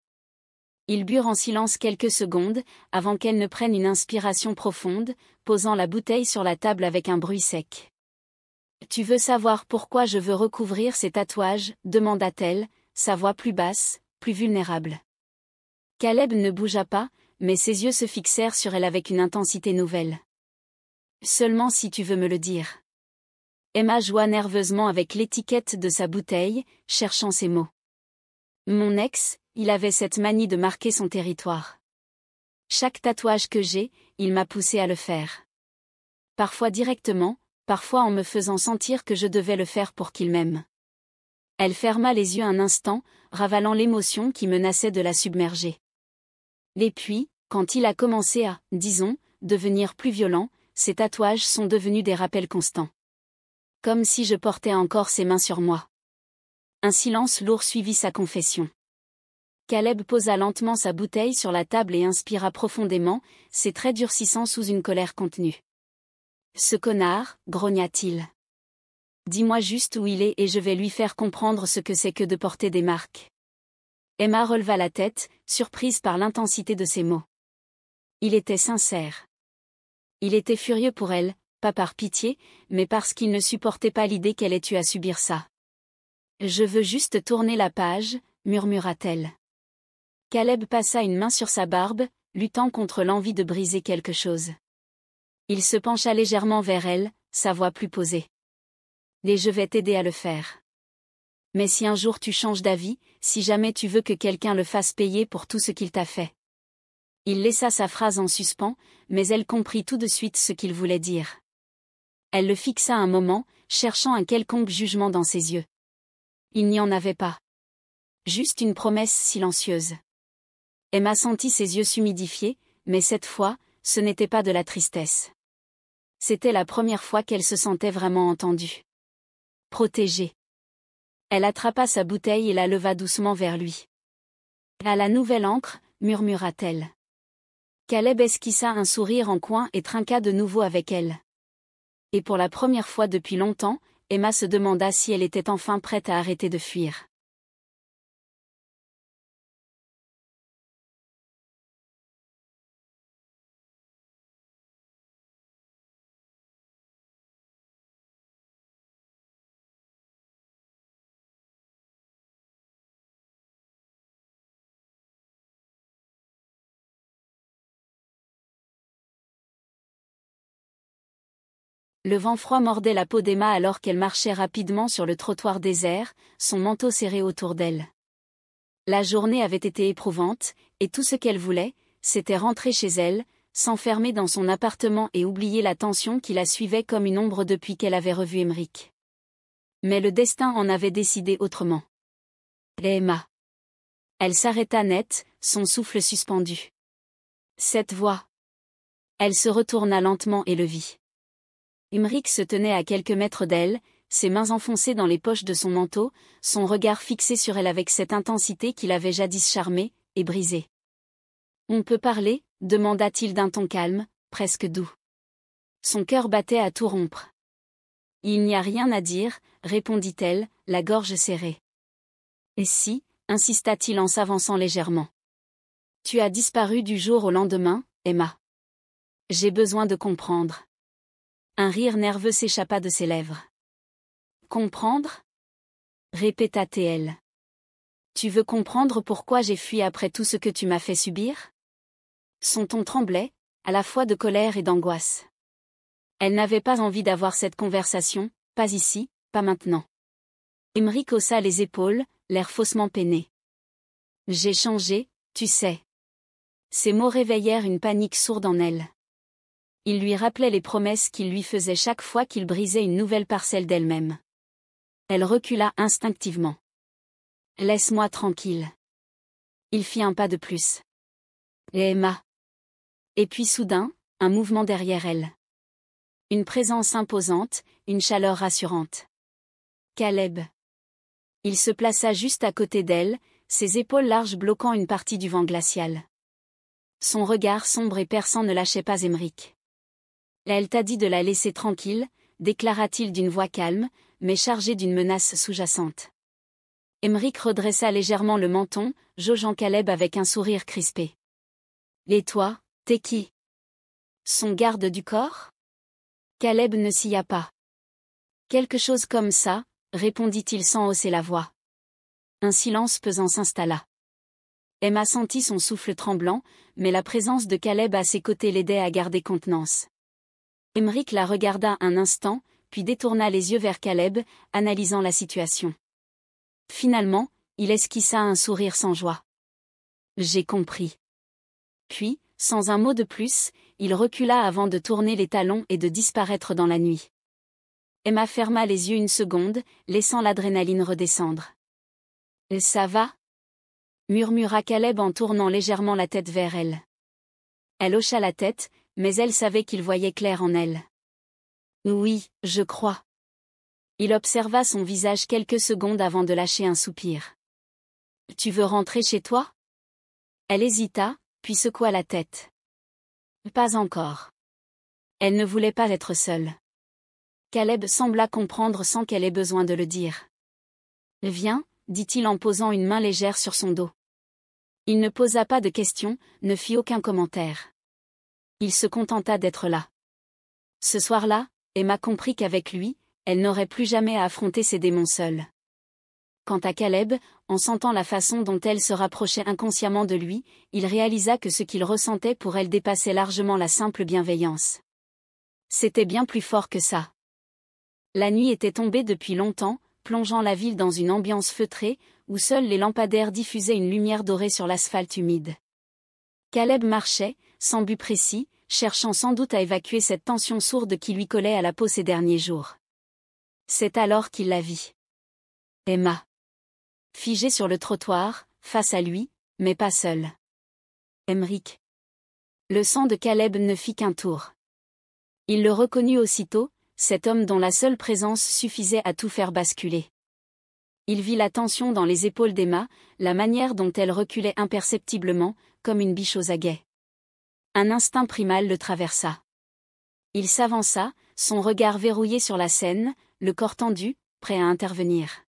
Ils burent en silence quelques secondes, avant qu'elle ne prenne une inspiration profonde, posant la bouteille sur la table avec un bruit sec. « Tu veux savoir pourquoi je veux recouvrir ces tatouages ?» demanda-t-elle, sa voix plus basse, plus vulnérable. Caleb ne bougea pas, mais ses yeux se fixèrent sur elle avec une intensité nouvelle. « Seulement si tu veux me le dire. » Emma joua nerveusement avec l'étiquette de sa bouteille, cherchant ses mots. « Mon ex, il avait cette manie de marquer son territoire. Chaque tatouage que j'ai, il m'a poussé à le faire. Parfois directement, parfois en me faisant sentir que je devais le faire pour qu'il m'aime. » Elle ferma les yeux un instant, ravalant l'émotion qui menaçait de la submerger. Et puis, quand il a commencé à, disons, devenir plus violent, ses tatouages sont devenus des rappels constants. Comme si je portais encore ses mains sur moi. Un silence lourd suivit sa confession. Caleb posa lentement sa bouteille sur la table et inspira profondément, ses traits durcissant sous une colère contenue. « Ce connard, grogna-t-il. Dis-moi juste où il est et je vais lui faire comprendre ce que c'est que de porter des marques. » Emma releva la tête, surprise par l'intensité de ses mots. Il était sincère. Il était furieux pour elle, pas par pitié, mais parce qu'il ne supportait pas l'idée qu'elle ait eu à subir ça. « Je veux juste tourner la page, » murmura-t-elle. Caleb passa une main sur sa barbe, luttant contre l'envie de briser quelque chose. Il se pencha légèrement vers elle, sa voix plus posée. « Et je vais t'aider à le faire. Mais si un jour tu changes d'avis, si jamais tu veux que quelqu'un le fasse payer pour tout ce qu'il t'a fait. » Il laissa sa phrase en suspens, mais elle comprit tout de suite ce qu'il voulait dire. Elle le fixa un moment, cherchant un quelconque jugement dans ses yeux. Il n'y en avait pas. Juste une promesse silencieuse. Emma sentit ses yeux s'humidifier, mais cette fois, ce n'était pas de la tristesse. C'était la première fois qu'elle se sentait vraiment entendue. Protégée. Elle attrapa sa bouteille et la leva doucement vers lui. « À la nouvelle encre » murmura-t-elle. Caleb esquissa un sourire en coin et trinqua de nouveau avec elle. Et pour la première fois depuis longtemps, Emma se demanda si elle était enfin prête à arrêter de fuir. Le vent froid mordait la peau d'Emma alors qu'elle marchait rapidement sur le trottoir désert, son manteau serré autour d'elle. La journée avait été éprouvante, et tout ce qu'elle voulait, c'était rentrer chez elle, s'enfermer dans son appartement et oublier la tension qui la suivait comme une ombre depuis qu'elle avait revu Emric. Mais le destin en avait décidé autrement. Et Emma. Elle s'arrêta net, son souffle suspendu. Cette voix. Elle se retourna lentement et le vit. Emric se tenait à quelques mètres d'elle, ses mains enfoncées dans les poches de son manteau, son regard fixé sur elle avec cette intensité qui l'avait jadis charmé et brisé. « On peut parler ?» demanda-t-il d'un ton calme, presque doux. Son cœur battait à tout rompre. « Il n'y a rien à dire, » répondit-elle, la gorge serrée. « Et si ?» insista-t-il en s'avançant légèrement. « Tu as disparu du jour au lendemain, Emma. J'ai besoin de comprendre. » Un rire nerveux s'échappa de ses lèvres. « Comprendre ?» répéta-t-elle. « Tu veux comprendre pourquoi j'ai fui après tout ce que tu m'as fait subir ?» Son ton tremblait, à la fois de colère et d'angoisse. Elle n'avait pas envie d'avoir cette conversation, pas ici, pas maintenant. Aymeric haussa les épaules, l'air faussement peiné. « J'ai changé, tu sais. » Ces mots réveillèrent une panique sourde en elle. Il lui rappelait les promesses qu'il lui faisait chaque fois qu'il brisait une nouvelle parcelle d'elle-même. Elle recula instinctivement. « Laisse-moi tranquille. » Il fit un pas de plus. « Et Emma ?» Et puis soudain, un mouvement derrière elle. Une présence imposante, une chaleur rassurante. Caleb. Il se plaça juste à côté d'elle, ses épaules larges bloquant une partie du vent glacial. Son regard sombre et perçant ne lâchait pas Aymeric. « Elle t'a dit de la laisser tranquille », déclara-t-il d'une voix calme, mais chargée d'une menace sous-jacente. Aymeric redressa légèrement le menton, jaugeant Caleb avec un sourire crispé. « Et toi, t'es qui ? Son garde du corps ?» Caleb ne sia pas. « Quelque chose comme ça », répondit-il sans hausser la voix. Un silence pesant s'installa. Emma sentit son souffle tremblant, mais la présence de Caleb à ses côtés l'aidait à garder contenance. Aymeric la regarda un instant, puis détourna les yeux vers Caleb, analysant la situation. Finalement, il esquissa un sourire sans joie. « J'ai compris. » Puis, sans un mot de plus, il recula avant de tourner les talons et de disparaître dans la nuit. Emma ferma les yeux une seconde, laissant l'adrénaline redescendre. « Ça va ?» murmura Caleb en tournant légèrement la tête vers elle. Elle hocha la tête, mais elle savait qu'il voyait clair en elle. « Oui, je crois. » Il observa son visage quelques secondes avant de lâcher un soupir. « Tu veux rentrer chez toi ?» Elle hésita, puis secoua la tête. « Pas encore. » Elle ne voulait pas être seule. Caleb sembla comprendre sans qu'elle ait besoin de le dire. « Viens », dit-il en posant une main légère sur son dos. Il ne posa pas de questions, ne fit aucun commentaire. Il se contenta d'être là. Ce soir-là, Emma comprit qu'avec lui, elle n'aurait plus jamais à affronter ses démons seule. Quant à Caleb, en sentant la façon dont elle se rapprochait inconsciemment de lui, il réalisa que ce qu'il ressentait pour elle dépassait largement la simple bienveillance. C'était bien plus fort que ça. La nuit était tombée depuis longtemps, plongeant la ville dans une ambiance feutrée, où seuls les lampadaires diffusaient une lumière dorée sur l'asphalte humide. Caleb marchait, sans but précis, cherchant sans doute à évacuer cette tension sourde qui lui collait à la peau ces derniers jours. C'est alors qu'il la vit. Emma. Figée sur le trottoir, face à lui, mais pas seule. Aymeric. Le sang de Caleb ne fit qu'un tour. Il le reconnut aussitôt, cet homme dont la seule présence suffisait à tout faire basculer. Il vit la tension dans les épaules d'Emma, la manière dont elle reculait imperceptiblement, comme une biche aux aguets. Un instinct primal le traversa. Il s'avança, son regard verrouillé sur la scène, le corps tendu, prêt à intervenir.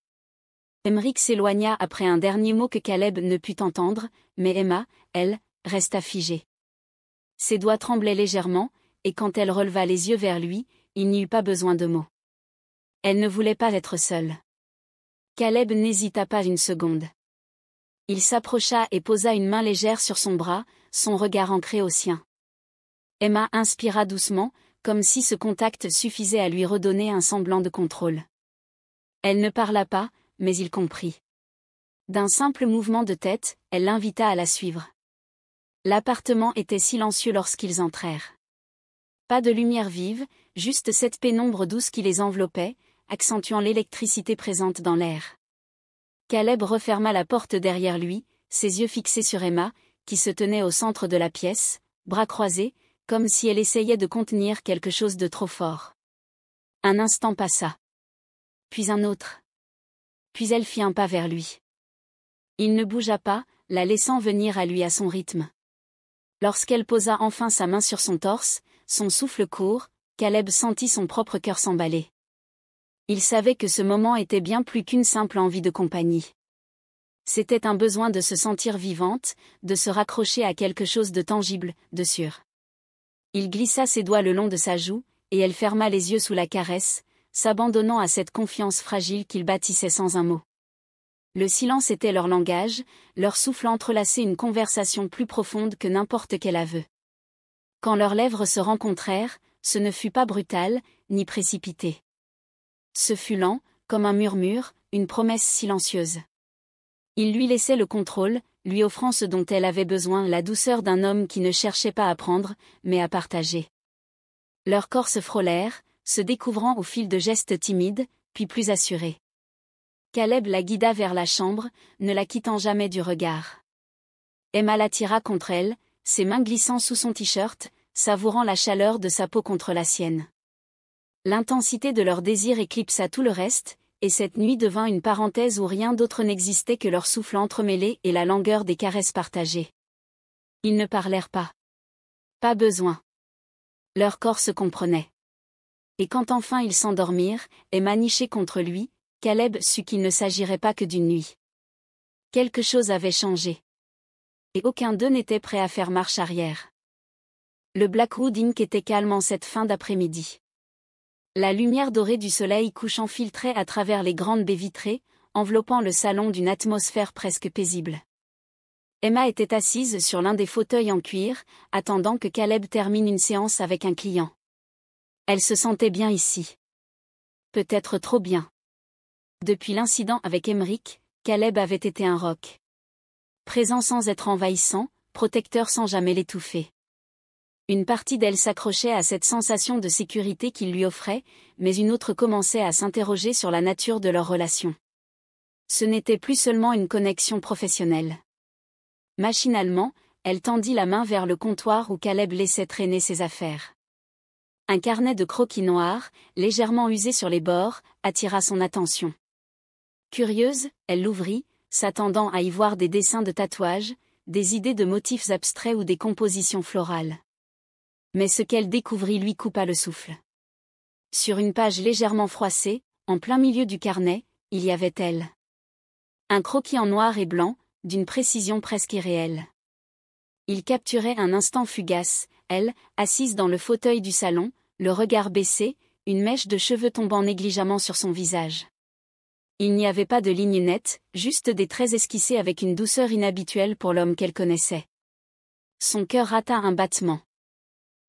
Aymeric s'éloigna après un dernier mot que Caleb ne put entendre, mais Emma, elle, resta figée. Ses doigts tremblaient légèrement, et quand elle releva les yeux vers lui, il n'y eut pas besoin de mots. Elle ne voulait pas être seule. Caleb n'hésita pas une seconde. Il s'approcha et posa une main légère sur son bras, son regard ancré au sien. Emma inspira doucement, comme si ce contact suffisait à lui redonner un semblant de contrôle. Elle ne parla pas, mais il comprit. D'un simple mouvement de tête, elle l'invita à la suivre. L'appartement était silencieux lorsqu'ils entrèrent. Pas de lumière vive, juste cette pénombre douce qui les enveloppait, accentuant l'électricité présente dans l'air. Caleb referma la porte derrière lui, ses yeux fixés sur Emma, qui se tenait au centre de la pièce, bras croisés, comme si elle essayait de contenir quelque chose de trop fort. Un instant passa. puis un autre. Puis elle fit un pas vers lui. Il ne bougea pas, la laissant venir à lui à son rythme. Lorsqu'elle posa enfin sa main sur son torse, son souffle court, Caleb sentit son propre cœur s'emballer. Il savait que ce moment était bien plus qu'une simple envie de compagnie. C'était un besoin de se sentir vivante, de se raccrocher à quelque chose de tangible, de sûr. Il glissa ses doigts le long de sa joue, et elle ferma les yeux sous la caresse, s'abandonnant à cette confiance fragile qu'ils bâtissaient sans un mot. Le silence était leur langage, leur souffle entrelaçait une conversation plus profonde que n'importe quel aveu. Quand leurs lèvres se rencontrèrent, ce ne fut pas brutal, ni précipité. Ce fut lent, comme un murmure, une promesse silencieuse. Il lui laissait le contrôle, lui offrant ce dont elle avait besoin, la douceur d'un homme qui ne cherchait pas à prendre, mais à partager. Leurs corps se frôlèrent, se découvrant au fil de gestes timides, puis plus assurés. Caleb la guida vers la chambre, ne la quittant jamais du regard. Emma l'attira contre elle, ses mains glissant sous son t-shirt, savourant la chaleur de sa peau contre la sienne. L'intensité de leur désir éclipsa tout le reste, et cette nuit devint une parenthèse où rien d'autre n'existait que leur souffle entremêlé et la langueur des caresses partagées. Ils ne parlèrent pas. Pas besoin. Leurs corps se comprenaient. Et quand enfin ils s'endormirent, Emma nichée contre lui, Caleb sut qu'il ne s'agirait pas que d'une nuit. Quelque chose avait changé. Et aucun d'eux n'était prêt à faire marche arrière. Le Blackwood Inn était calme en cette fin d'après-midi. La lumière dorée du soleil couchant filtrait à travers les grandes baies vitrées, enveloppant le salon d'une atmosphère presque paisible. Emma était assise sur l'un des fauteuils en cuir, attendant que Caleb termine une séance avec un client. Elle se sentait bien ici. Peut-être trop bien. Depuis l'incident avec Emmerich, Caleb avait été un roc. Présent sans être envahissant, protecteur sans jamais l'étouffer. Une partie d'elle s'accrochait à cette sensation de sécurité qu'il lui offrait, mais une autre commençait à s'interroger sur la nature de leur relation. Ce n'était plus seulement une connexion professionnelle. Machinalement, elle tendit la main vers le comptoir où Caleb laissait traîner ses affaires. Un carnet de croquis noirs, légèrement usé sur les bords, attira son attention. Curieuse, elle l'ouvrit, s'attendant à y voir des dessins de tatouages, des idées de motifs abstraits ou des compositions florales. Mais ce qu'elle découvrit lui coupa le souffle. Sur une page légèrement froissée, en plein milieu du carnet, il y avait elle. Un croquis en noir et blanc, d'une précision presque irréelle. Il capturait un instant fugace, elle, assise dans le fauteuil du salon, le regard baissé, une mèche de cheveux tombant négligemment sur son visage. Il n'y avait pas de lignes nettes, juste des traits esquissés avec une douceur inhabituelle pour l'homme qu'elle connaissait. Son cœur rata un battement.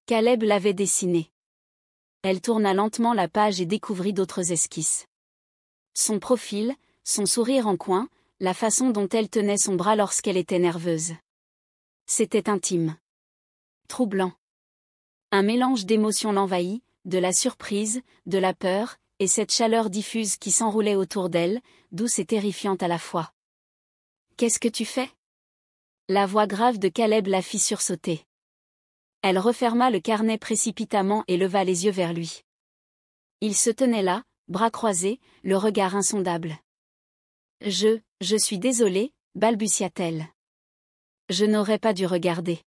Caleb l'avait dessiné. Elle tourna lentement la page et découvrit d'autres esquisses. Son profil, son sourire en coin, la façon dont elle tenait son bras lorsqu'elle était nerveuse. C'était intime. Troublant. Un mélange d'émotions l'envahit, de la surprise, de la peur, et cette chaleur diffuse qui s'enroulait autour d'elle, douce et terrifiante à la fois. « Qu'est-ce que tu fais ?» La voix grave de Caleb la fit sursauter. Elle referma le carnet précipitamment et leva les yeux vers lui. Il se tenait là, bras croisés, le regard insondable. « Je suis désolée, balbutia-t-elle. Je n'aurais pas dû regarder. »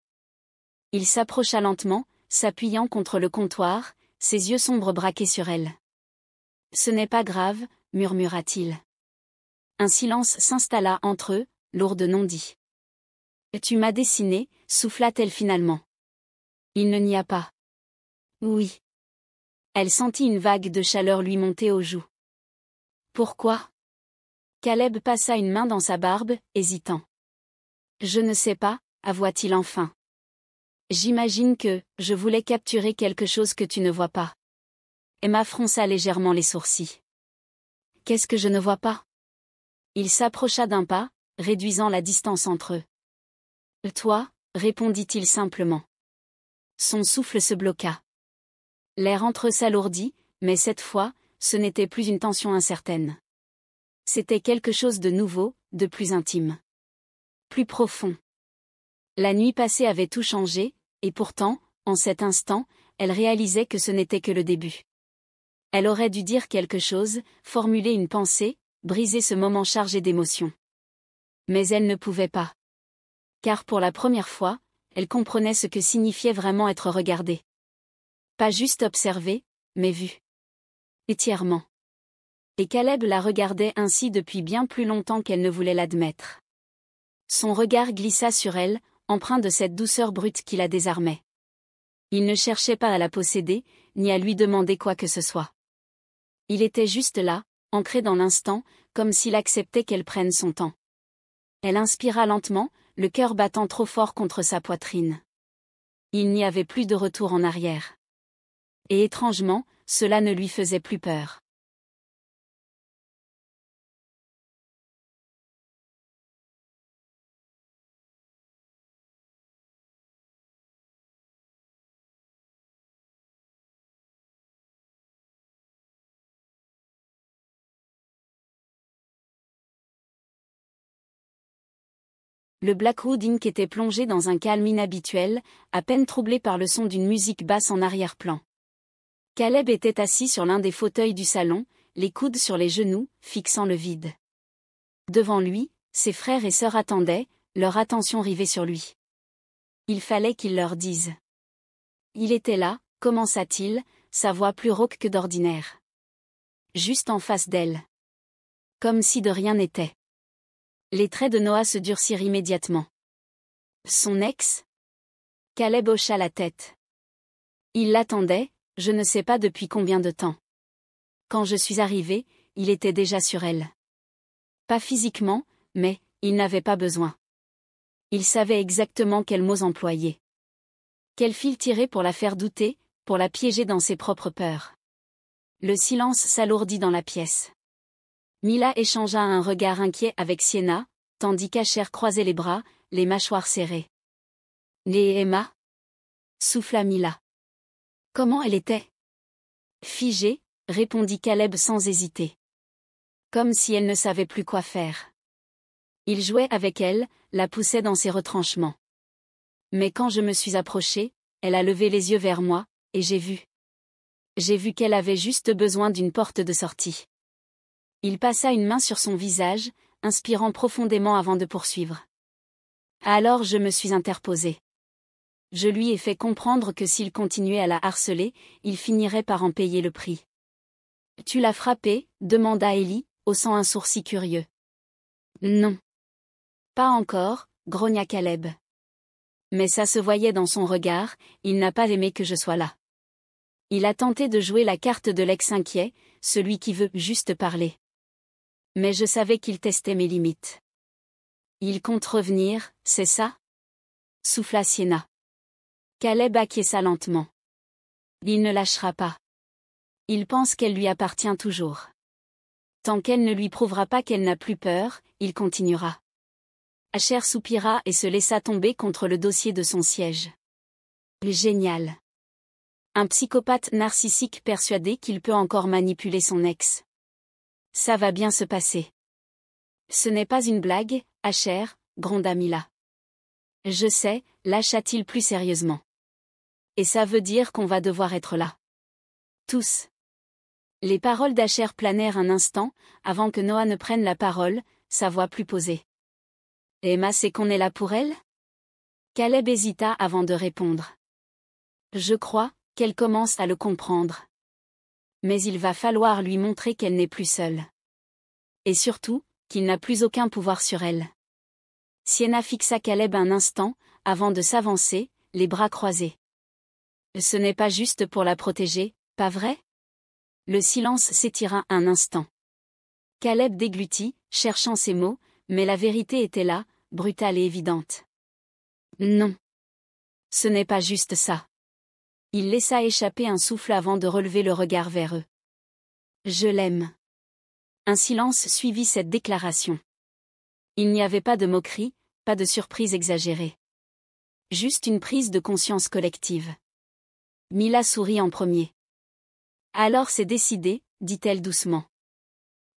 Il s'approcha lentement, s'appuyant contre le comptoir, ses yeux sombres braqués sur elle. « Ce n'est pas grave, murmura-t-il. Un silence s'installa entre eux, lourd de non-dits. « Tu m'as dessiné, souffla-t-elle finalement. Il ne n'y a pas. Oui. Elle sentit une vague de chaleur lui monter aux joues. Pourquoi ? Caleb passa une main dans sa barbe, hésitant. Je ne sais pas, avoua-t-il enfin. J'imagine que, je voulais capturer quelque chose que tu ne vois pas. Emma fronça légèrement les sourcils. Qu'est-ce que je ne vois pas ? Il s'approcha d'un pas, réduisant la distance entre eux. Toi, répondit-il simplement. Son souffle se bloqua. L'air entre eux s'alourdit, mais cette fois, ce n'était plus une tension incertaine. C'était quelque chose de nouveau, de plus intime. Plus profond. La nuit passée avait tout changé, et pourtant, en cet instant, elle réalisait que ce n'était que le début. Elle aurait dû dire quelque chose, formuler une pensée, briser ce moment chargé d'émotions. Mais elle ne pouvait pas. Car pour la première fois, elle comprenait ce que signifiait vraiment être regardée. Pas juste observée, mais vue. Entièrement. Et Caleb la regardait ainsi depuis bien plus longtemps qu'elle ne voulait l'admettre. Son regard glissa sur elle, empreint de cette douceur brute qui la désarmait. Il ne cherchait pas à la posséder, ni à lui demander quoi que ce soit. Il était juste là, ancré dans l'instant, comme s'il acceptait qu'elle prenne son temps. Elle inspira lentement, le cœur battant trop fort contre sa poitrine. Il n'y avait plus de retour en arrière. Et étrangement, cela ne lui faisait plus peur. Le Blackwood Inc était plongé dans un calme inhabituel, à peine troublé par le son d'une musique basse en arrière-plan. Caleb était assis sur l'un des fauteuils du salon, les coudes sur les genoux, fixant le vide. Devant lui, ses frères et sœurs attendaient, leur attention rivée sur lui. Il fallait qu'il leur dise. Il était là, commença-t-il, sa voix plus rauque que d'ordinaire. Juste en face d'elle. Comme si de rien n'était. Les traits de Noah se durcirent immédiatement. Son ex? Caleb hocha la tête. Il l'attendait, je ne sais pas depuis combien de temps. Quand je suis arrivé, il était déjà sur elle. Pas physiquement, mais, il n'avait pas besoin. Il savait exactement quels mots employer. Quel fil tirer pour la faire douter, pour la piéger dans ses propres peurs. Le silence s'alourdit dans la pièce. Mila échangea un regard inquiet avec Sienna, tandis qu'Asher croisait les bras, les mâchoires serrées. Et Emma? Souffla Mila. Comment elle était? Figée, répondit Caleb sans hésiter. Comme si elle ne savait plus quoi faire. Il jouait avec elle, la poussait dans ses retranchements. Mais quand je me suis approchée, elle a levé les yeux vers moi, et j'ai vu. J'ai vu qu'elle avait juste besoin d'une porte de sortie. Il passa une main sur son visage, inspirant profondément avant de poursuivre. Alors je me suis interposée. Je lui ai fait comprendre que s'il continuait à la harceler, il finirait par en payer le prix. Tu l'as frappée? Demanda Ellie, haussant un sourcil curieux. Non. Pas encore, grogna Caleb. Mais ça se voyait dans son regard, il n'a pas aimé que je sois là. Il a tenté de jouer la carte de l'ex inquiet, celui qui veut juste parler. Mais je savais qu'il testait mes limites. Il compte revenir, c'est ça? Souffla Sienna. Caleb acquiesça lentement. Il ne lâchera pas. Il pense qu'elle lui appartient toujours. Tant qu'elle ne lui prouvera pas qu'elle n'a plus peur, il continuera. Asher soupira et se laissa tomber contre le dossier de son siège. Génial. Un psychopathe narcissique persuadé qu'il peut encore manipuler son ex. Ça va bien se passer. Ce n'est pas une blague, Asher, gronda Mila. Je sais, lâcha-t-il plus sérieusement. Et ça veut dire qu'on va devoir être là. Tous. Les paroles d'Asher planèrent un instant, avant que Noah ne prenne la parole, sa voix plus posée. Emma sait qu'on est là pour elle? Caleb hésita avant de répondre. Je crois qu'elle commence à le comprendre. Mais il va falloir lui montrer qu'elle n'est plus seule. Et surtout, qu'il n'a plus aucun pouvoir sur elle. Sienna fixa Caleb un instant, avant de s'avancer, les bras croisés. Ce n'est pas juste pour la protéger, pas vrai? Le silence s'étira un instant. Caleb déglutit, cherchant ses mots, mais la vérité était là, brutale et évidente. Non. Ce n'est pas juste ça. Il laissa échapper un souffle avant de relever le regard vers eux. Je l'aime. Un silence suivit cette déclaration. Il n'y avait pas de moquerie, pas de surprise exagérée. Juste une prise de conscience collective. Mila sourit en premier. Alors c'est décidé, dit-elle doucement.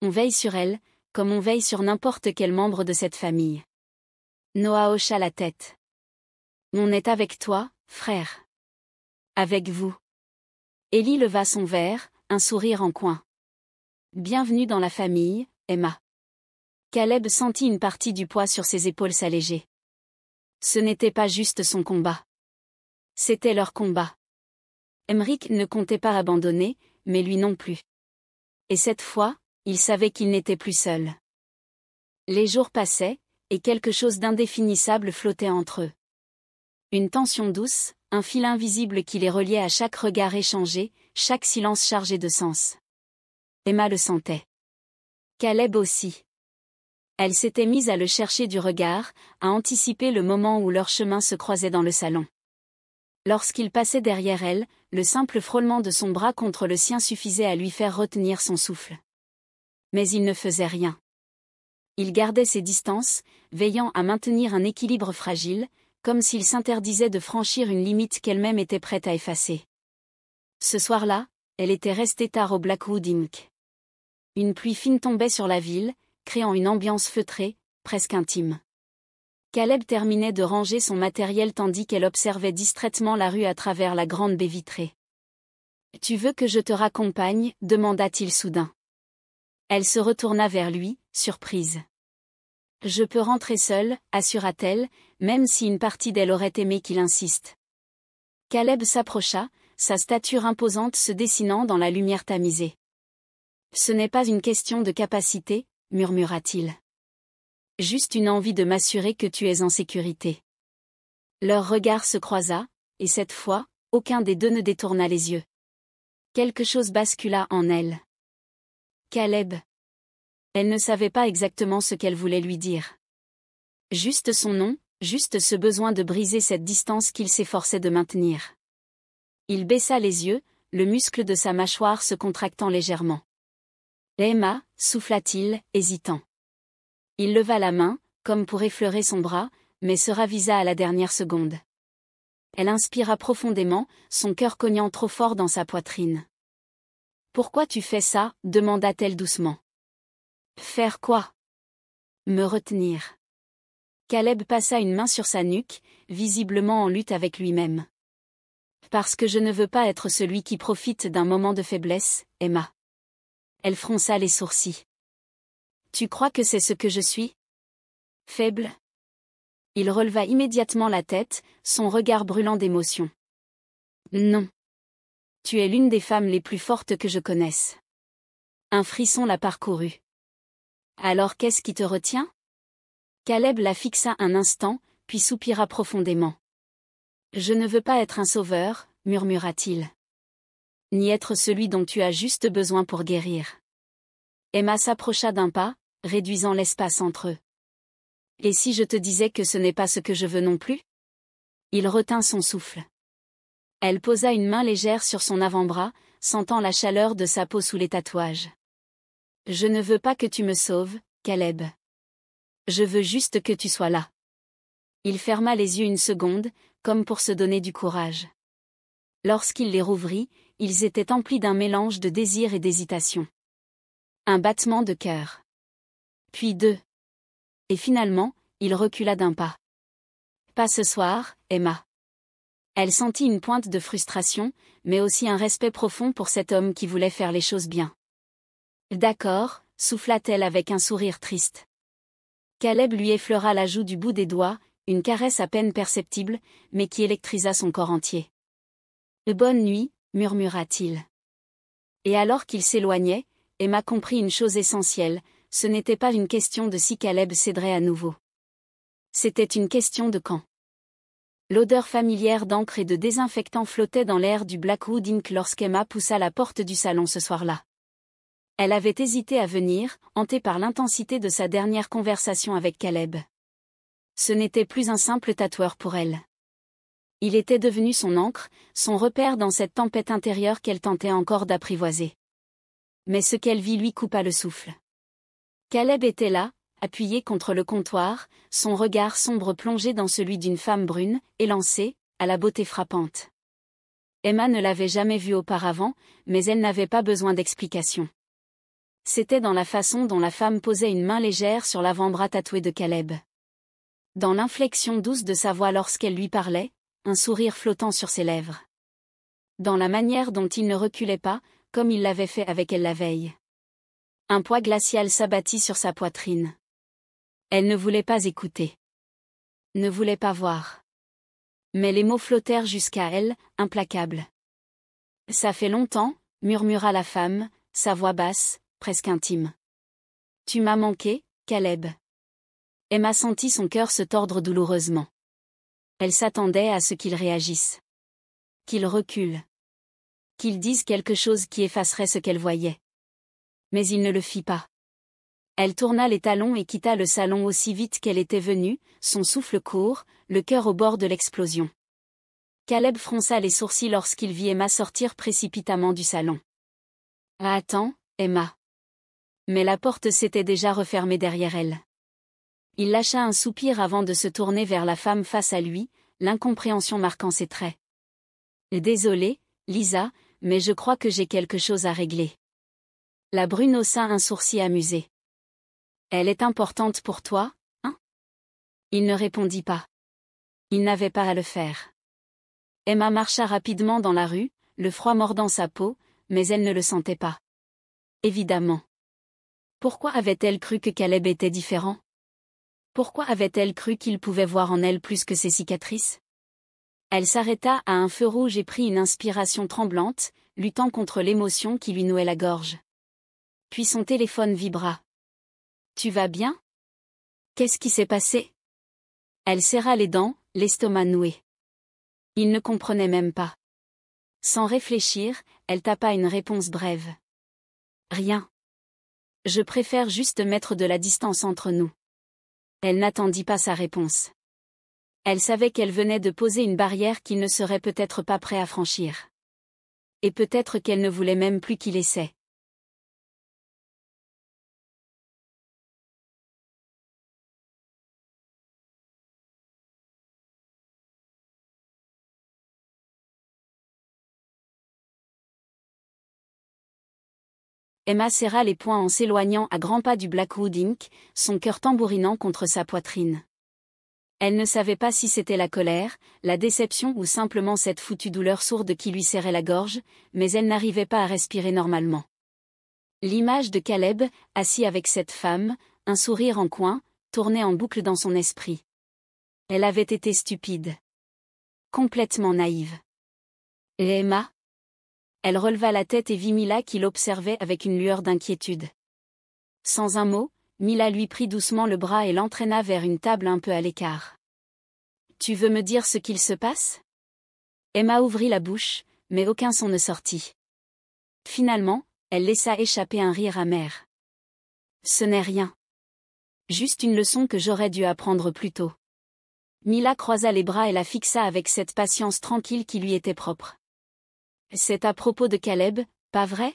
On veille sur elle, comme on veille sur n'importe quel membre de cette famille. Noah hocha la tête. On est avec toi, frère. Avec vous. Ellie leva son verre, un sourire en coin. Bienvenue dans la famille, Emma. Caleb sentit une partie du poids sur ses épaules s'alléger. Ce n'était pas juste son combat. C'était leur combat. Emric ne comptait pas abandonner, mais lui non plus. Et cette fois, il savait qu'il n'était plus seul. Les jours passaient, et quelque chose d'indéfinissable flottait entre eux. Une tension douce, un fil invisible qui les reliait à chaque regard échangé, chaque silence chargé de sens. Emma le sentait. Caleb aussi. Elle s'était mise à le chercher du regard, à anticiper le moment où leurs chemins se croisaient dans le salon. Lorsqu'il passait derrière elle, le simple frôlement de son bras contre le sien suffisait à lui faire retenir son souffle. Mais il ne faisait rien. Il gardait ses distances, veillant à maintenir un équilibre fragile, comme s'il s'interdisait de franchir une limite qu'elle-même était prête à effacer. Ce soir-là, elle était restée tard au Blackwood Inc. Une pluie fine tombait sur la ville, créant une ambiance feutrée, presque intime. Caleb terminait de ranger son matériel tandis qu'elle observait distraitement la rue à travers la grande baie vitrée. « Tu veux que je te raccompagne » demanda-t-il soudain. Elle se retourna vers lui, surprise. « Je peux rentrer seule » assura-t-elle, même si une partie d'elle aurait aimé qu'il insiste. Caleb s'approcha, sa stature imposante se dessinant dans la lumière tamisée. « Ce n'est pas une question de capacité » murmura-t-il. « Juste une envie de m'assurer que tu es en sécurité. » Leur regard se croisa, et cette fois, aucun des deux ne détourna les yeux. Quelque chose bascula en elle. Caleb. Elle ne savait pas exactement ce qu'elle voulait lui dire. Juste son nom, juste ce besoin de briser cette distance qu'il s'efforçait de maintenir. Il baissa les yeux, le muscle de sa mâchoire se contractant légèrement. « Emma » souffla-t-il, hésitant. Il leva la main, comme pour effleurer son bras, mais se ravisa à la dernière seconde. Elle inspira profondément, son cœur cognant trop fort dans sa poitrine. « Pourquoi tu fais ça » demanda-t-elle doucement. « Faire quoi ?»« Me retenir. » Caleb passa une main sur sa nuque, visiblement en lutte avec lui-même. « Parce que je ne veux pas être celui qui profite d'un moment de faiblesse, Emma. » Elle fronça les sourcils. « Tu crois que c'est ce que je suis ? Faible ?» Il releva immédiatement la tête, son regard brûlant d'émotion. « Non. Tu es l'une des femmes les plus fortes que je connaisse. » Un frisson la parcourut. « Alors qu'est-ce qui te retient ?» Caleb la fixa un instant, puis soupira profondément. « Je ne veux pas être un sauveur, » murmura-t-il. « Ni être celui dont tu as juste besoin pour guérir. » Emma s'approcha d'un pas, réduisant l'espace entre eux. « Et si je te disais que ce n'est pas ce que je veux non plus ?» Il retint son souffle. Elle posa une main légère sur son avant-bras, sentant la chaleur de sa peau sous les tatouages. « Je ne veux pas que tu me sauves, Caleb. Je veux juste que tu sois là. » Il ferma les yeux une seconde, comme pour se donner du courage. Lorsqu'il les rouvrit, ils étaient emplis d'un mélange de désir et d'hésitation. Un battement de cœur. Puis deux. Et finalement, il recula d'un pas. « Pas ce soir, Emma. » Elle sentit une pointe de frustration, mais aussi un respect profond pour cet homme qui voulait faire les choses bien. « D'accord » souffla-t-elle avec un sourire triste. Caleb lui effleura la joue du bout des doigts, une caresse à peine perceptible, mais qui électrisa son corps entier. « Bonne nuit » murmura-t-il. Et alors qu'il s'éloignait, Emma comprit une chose essentielle, ce n'était pas une question de si Caleb céderait à nouveau. C'était une question de quand. L'odeur familière d'encre et de désinfectant flottait dans l'air du Blackwood Inc. lorsqu'Emma poussa la porte du salon ce soir-là. Elle avait hésité à venir, hantée par l'intensité de sa dernière conversation avec Caleb. Ce n'était plus un simple tatoueur pour elle. Il était devenu son ancre, son repère dans cette tempête intérieure qu'elle tentait encore d'apprivoiser. Mais ce qu'elle vit lui coupa le souffle. Caleb était là, appuyé contre le comptoir, son regard sombre plongé dans celui d'une femme brune, élancée, à la beauté frappante. Emma ne l'avait jamais vu auparavant, mais elle n'avait pas besoin d'explication. C'était dans la façon dont la femme posait une main légère sur l'avant-bras tatoué de Caleb. Dans l'inflexion douce de sa voix lorsqu'elle lui parlait, un sourire flottant sur ses lèvres. Dans la manière dont il ne reculait pas, comme il l'avait fait avec elle la veille. Un poids glacial s'abattit sur sa poitrine. Elle ne voulait pas écouter. Ne voulait pas voir. Mais les mots flottèrent jusqu'à elle, implacables. Ça fait longtemps, murmura la femme, sa voix basse, presque intime. Tu m'as manqué, Caleb. Emma sentit son cœur se tordre douloureusement. Elle s'attendait à ce qu'il réagisse. Qu'il recule. Qu'il dise quelque chose qui effacerait ce qu'elle voyait. Mais il ne le fit pas. Elle tourna les talons et quitta le salon aussi vite qu'elle était venue, son souffle court, le cœur au bord de l'explosion. Caleb fronça les sourcils lorsqu'il vit Emma sortir précipitamment du salon. « Attends, Emma. » Mais la porte s'était déjà refermée derrière elle. Il lâcha un soupir avant de se tourner vers la femme face à lui, l'incompréhension marquant ses traits. « Désolée, Lisa, mais je crois que j'ai quelque chose à régler. » La brune haussa un sourcil amusé. « Elle est importante pour toi, hein ?» Il ne répondit pas. Il n'avait pas à le faire. Emma marcha rapidement dans la rue, le froid mordant sa peau, mais elle ne le sentait pas. Évidemment. Pourquoi avait-elle cru que Caleb était différent? Pourquoi avait-elle cru qu'il pouvait voir en elle plus que ses cicatrices? Elle s'arrêta à un feu rouge et prit une inspiration tremblante, luttant contre l'émotion qui lui nouait la gorge. Puis son téléphone vibra. « Tu vas bien? Qu'est-ce qui s'est passé ?» Elle serra les dents, l'estomac noué. Il ne comprenait même pas. Sans réfléchir, elle tapa une réponse brève. « Rien. Je préfère juste mettre de la distance entre nous. » Elle n'attendit pas sa réponse. Elle savait qu'elle venait de poser une barrière qu'il ne serait peut-être pas prêt à franchir. Et peut-être qu'elle ne voulait même plus qu'il essaie. Emma serra les poings en s'éloignant à grands pas du Blackwood Inc., son cœur tambourinant contre sa poitrine. Elle ne savait pas si c'était la colère, la déception ou simplement cette foutue douleur sourde qui lui serrait la gorge, mais elle n'arrivait pas à respirer normalement. L'image de Caleb, assis avec cette femme, un sourire en coin, tournait en boucle dans son esprit. Elle avait été stupide. Complètement naïve. Et Emma? Elle releva la tête et vit Mila qui l'observait avec une lueur d'inquiétude. Sans un mot, Mila lui prit doucement le bras et l'entraîna vers une table un peu à l'écart. « Tu veux me dire ce qu'il se passe ?» Emma ouvrit la bouche, mais aucun son ne sortit. Finalement, elle laissa échapper un rire amer. « Ce n'est rien. Juste une leçon que j'aurais dû apprendre plus tôt. » Mila croisa les bras et la fixa avec cette patience tranquille qui lui était propre. « C'est à propos de Caleb, pas vrai ?»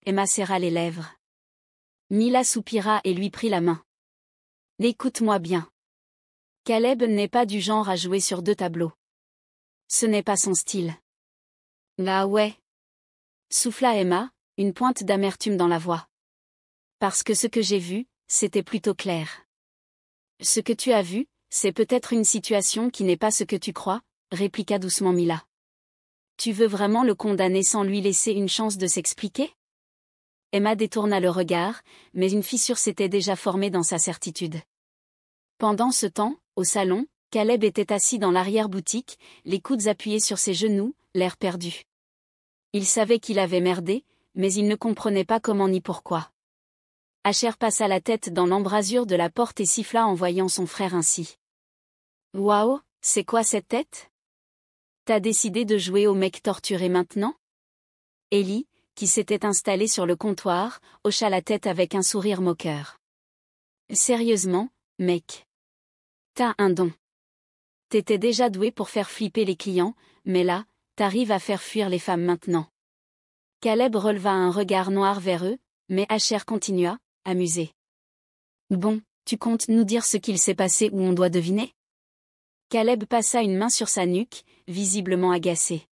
Emma serra les lèvres. Mila soupira et lui prit la main. « Écoute-moi bien. Caleb n'est pas du genre à jouer sur deux tableaux. Ce n'est pas son style. »« Ah ouais ?» souffla Emma, une pointe d'amertume dans la voix. « Parce que ce que j'ai vu, c'était plutôt clair. »« Ce que tu as vu, c'est peut-être une situation qui n'est pas ce que tu crois, » répliqua doucement Mila. « Tu veux vraiment le condamner sans lui laisser une chance de s'expliquer ?» Emma détourna le regard, mais une fissure s'était déjà formée dans sa certitude. Pendant ce temps, au salon, Caleb était assis dans l'arrière-boutique, les coudes appuyés sur ses genoux, l'air perdu. Il savait qu'il avait merdé, mais il ne comprenait pas comment ni pourquoi. Asher passa la tête dans l'embrasure de la porte et siffla en voyant son frère ainsi. « Waouh, c'est quoi cette tête ? T'as décidé de jouer au mec torturé maintenant ?» Ellie, qui s'était installée sur le comptoir, hocha la tête avec un sourire moqueur. « Sérieusement, mec. T'as un don. T'étais déjà doué pour faire flipper les clients, mais là, t'arrives à faire fuir les femmes maintenant. » Caleb releva un regard noir vers eux, mais Asher continua, amusé. « Bon, tu comptes nous dire ce qu'il s'est passé ou on doit deviner ?» Caleb passa une main sur sa nuque, visiblement agacé.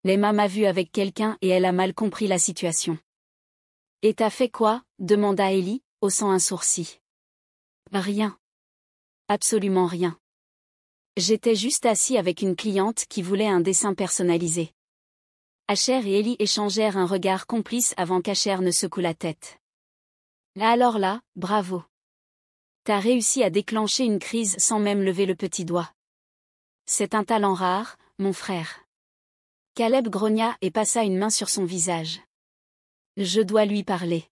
Emma m'a vu avec quelqu'un et elle a mal compris la situation. « Et t'as fait quoi ?» demanda Ellie, haussant un sourcil. « Rien. Absolument rien. J'étais juste assis avec une cliente qui voulait un dessin personnalisé. » Asher et Eli échangèrent un regard complice avant qu'Asher ne secoue la tête. Alors là, bravo. T'as réussi à déclencher une crise sans même lever le petit doigt. C'est un talent rare, mon frère. Caleb grogna et passa une main sur son visage. Je dois lui parler.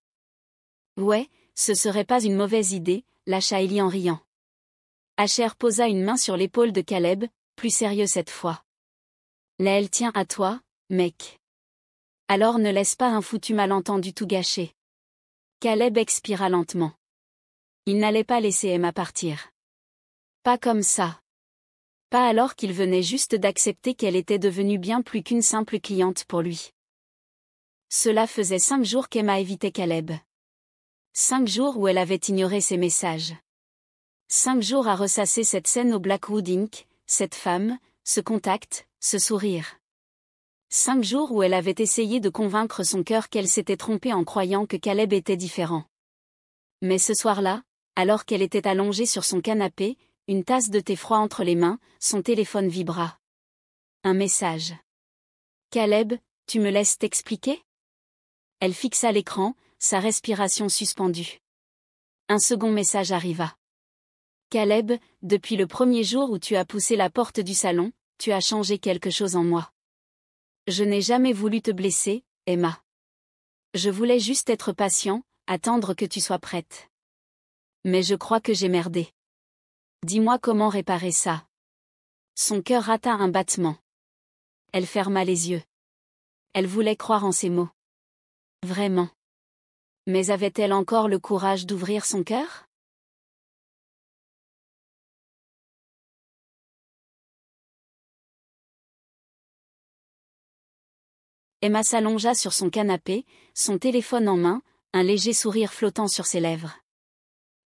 Ouais, ce serait pas une mauvaise idée, lâcha Eli en riant. Asher posa une main sur l'épaule de Caleb, plus sérieux cette fois. Là elle tient à toi, mec. Alors ne laisse pas un foutu malentendu tout gâcher. Caleb expira lentement. Il n'allait pas laisser Emma partir. Pas comme ça. Pas alors qu'il venait juste d'accepter qu'elle était devenue bien plus qu'une simple cliente pour lui. Cela faisait 5 jours qu'Emma évitait Caleb. 5 jours où elle avait ignoré ses messages. 5 jours à ressasser cette scène au Blackwood Inc., cette femme, ce contact, ce sourire. 5 jours où elle avait essayé de convaincre son cœur qu'elle s'était trompée en croyant que Caleb était différent. Mais ce soir-là, alors qu'elle était allongée sur son canapé, une tasse de thé froid entre les mains, son téléphone vibra. Un message. Caleb, tu me laisses t'expliquer ? Elle fixa l'écran, sa respiration suspendue. Un second message arriva. Caleb, depuis le premier jour où tu as poussé la porte du salon, tu as changé quelque chose en moi. Je n'ai jamais voulu te blesser, Emma. Je voulais juste être patient, attendre que tu sois prête. Mais je crois que j'ai merdé. Dis-moi comment réparer ça. Son cœur rata un battement. Elle ferma les yeux. Elle voulait croire en ses mots. Vraiment. Mais avait-elle encore le courage d'ouvrir son cœur ? Emma s'allongea sur son canapé, son téléphone en main, un léger sourire flottant sur ses lèvres.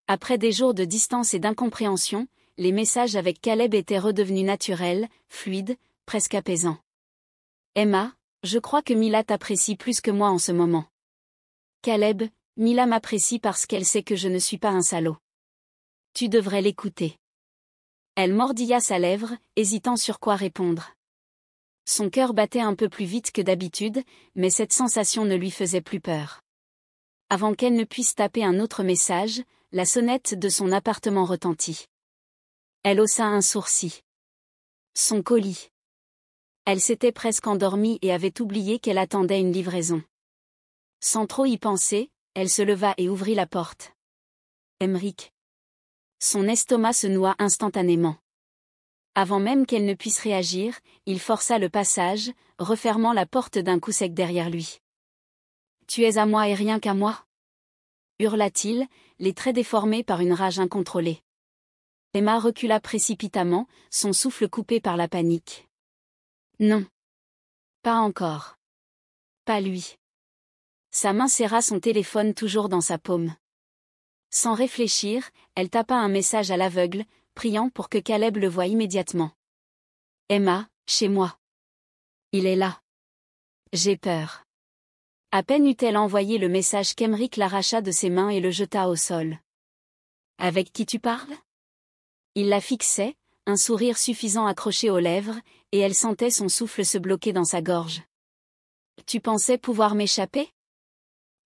Après des jours de distance et d'incompréhension, les messages avec Caleb étaient redevenus naturels, fluides, presque apaisants. Emma, je crois que Mila t'apprécie plus que moi en ce moment. Caleb, Mila m'apprécie parce qu'elle sait que je ne suis pas un salaud. Tu devrais l'écouter. Elle mordilla sa lèvre, hésitant sur quoi répondre. Son cœur battait un peu plus vite que d'habitude, mais cette sensation ne lui faisait plus peur. Avant qu'elle ne puisse taper un autre message, la sonnette de son appartement retentit. Elle haussa un sourcil. Son colis. Elle s'était presque endormie et avait oublié qu'elle attendait une livraison. Sans trop y penser, elle se leva et ouvrit la porte. Emric. Son estomac se noua instantanément. Avant même qu'elle ne puisse réagir, il força le passage, refermant la porte d'un coup sec derrière lui. « Tu es à moi et rien qu'à moi » hurla-t-il, les traits déformés par une rage incontrôlée. Emma recula précipitamment, son souffle coupé par la panique. « Non. Pas encore. Pas lui. » Sa main serra son téléphone toujours dans sa paume. Sans réfléchir, elle tapa un message à l'aveugle, priant pour que Caleb le voie immédiatement. « Emma, chez moi. Il est là. J'ai peur. » À peine eut-elle envoyé le message qu'Emric l'arracha de ses mains et le jeta au sol. « Avec qui tu parles ?» Il la fixait, un sourire suffisant accroché aux lèvres, et elle sentait son souffle se bloquer dans sa gorge. « Tu pensais pouvoir m'échapper ?»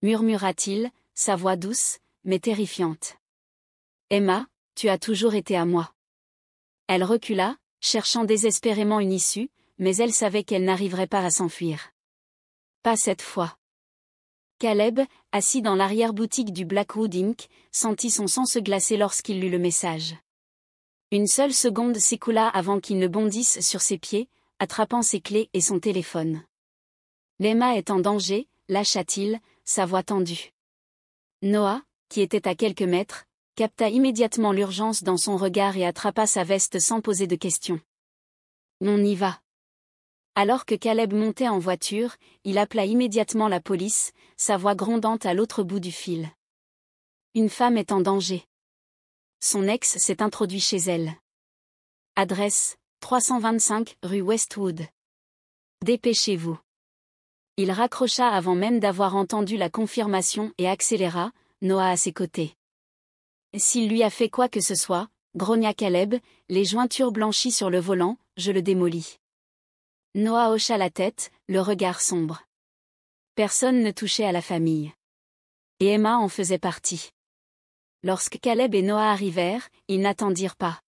murmura-t-il, sa voix douce, mais terrifiante. « Emma, tu as toujours été à moi. » Elle recula, cherchant désespérément une issue, mais elle savait qu'elle n'arriverait pas à s'enfuir. Pas cette fois. Caleb, assis dans l'arrière-boutique du Blackwood Inc., sentit son sang se glacer lorsqu'il lut le message. Une seule seconde s'écoula avant qu'il ne bondisse sur ses pieds, attrapant ses clés et son téléphone. « Emma est en danger », lâcha-t-il, sa voix tendue. Noah, qui était à quelques mètres, capta immédiatement l'urgence dans son regard et attrapa sa veste sans poser de questions. « On y va. » Alors que Caleb montait en voiture, il appela immédiatement la police, sa voix grondante à l'autre bout du fil. Une femme est en danger. Son ex s'est introduit chez elle. Adresse, 325 rue Westwood. Dépêchez-vous. Il raccrocha avant même d'avoir entendu la confirmation et accéléra, Noah à ses côtés. S'il lui a fait quoi que ce soit, grogna Caleb, les jointures blanchies sur le volant, je le démolis. Noah hocha la tête, le regard sombre. Personne ne touchait à la famille. Et Emma en faisait partie. Lorsque Caleb et Noah arrivèrent, ils n'attendirent pas.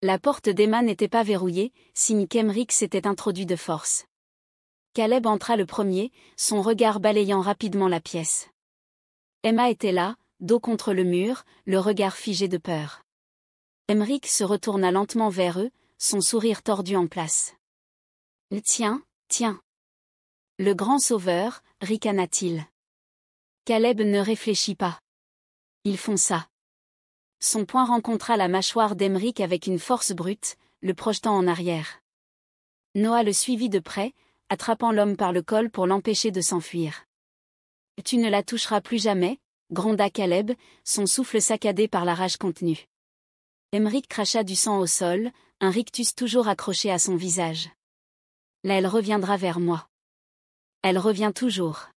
La porte d'Emma n'était pas verrouillée, signe qu'Emeric s'était introduit de force. Caleb entra le premier, son regard balayant rapidement la pièce. Emma était là, dos contre le mur, le regard figé de peur. Emeric se retourna lentement vers eux, son sourire tordu en place. « Tiens, tiens. Le grand sauveur, ricana-t-il. » Caleb ne réfléchit pas. Il fonça. Son poing rencontra la mâchoire d'Emeric avec une force brute, le projetant en arrière. Noah le suivit de près, attrapant l'homme par le col pour l'empêcher de s'enfuir. « Tu ne la toucheras plus jamais » gronda Caleb, son souffle saccadé par la rage contenue. Emeric cracha du sang au sol, un rictus toujours accroché à son visage. « Là elle reviendra vers moi. Elle revient toujours. »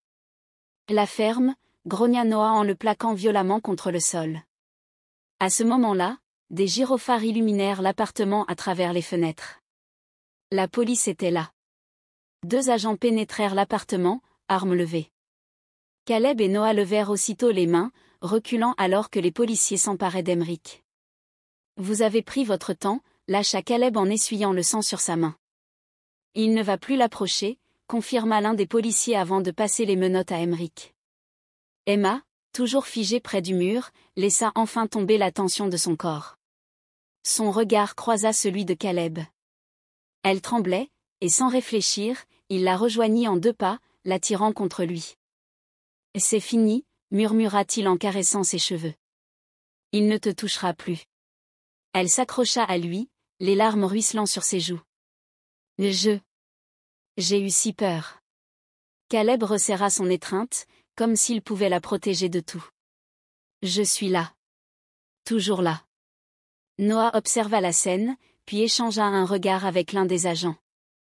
La ferme, grogna Noah en le plaquant violemment contre le sol. À ce moment-là, des gyrophares illuminèrent l'appartement à travers les fenêtres. La police était là. 2 agents pénétrèrent l'appartement, armes levées. Caleb et Noah levèrent aussitôt les mains, reculant alors que les policiers s'emparaient d'Emeric. « Vous avez pris votre temps » lâcha Caleb en essuyant le sang sur sa main. « Il ne va plus l'approcher » confirma l'un des policiers avant de passer les menottes à Emeric. Emma, toujours figée près du mur, laissa enfin tomber la tension de son corps. Son regard croisa celui de Caleb. Elle tremblait, et sans réfléchir, il la rejoignit en 2 pas, l'attirant contre lui. « C'est fini » murmura-t-il en caressant ses cheveux. « Il ne te touchera plus. » Elle s'accrocha à lui, les larmes ruisselant sur ses joues. « J'ai eu si peur. » Caleb resserra son étreinte, comme s'il pouvait la protéger de tout. « Je suis là. Toujours là. » Noah observa la scène, puis échangea un regard avec l'un des agents.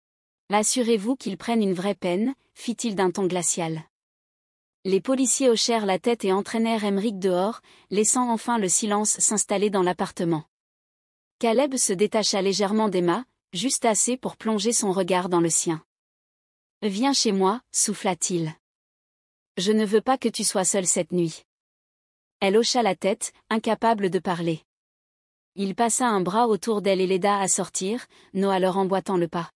« Assurez-vous qu'il prenne une vraie peine » fit-il d'un ton glacial. Les policiers hochèrent la tête et entraînèrent Emeric dehors, laissant enfin le silence s'installer dans l'appartement. Caleb se détacha légèrement d'Emma, juste assez pour plonger son regard dans le sien. « Viens chez moi » souffla-t-il. « Je ne veux pas que tu sois seule cette nuit. » Elle hocha la tête, incapable de parler. Il passa un bras autour d'elle et l'aida à sortir, Noah leur emboîtant le pas.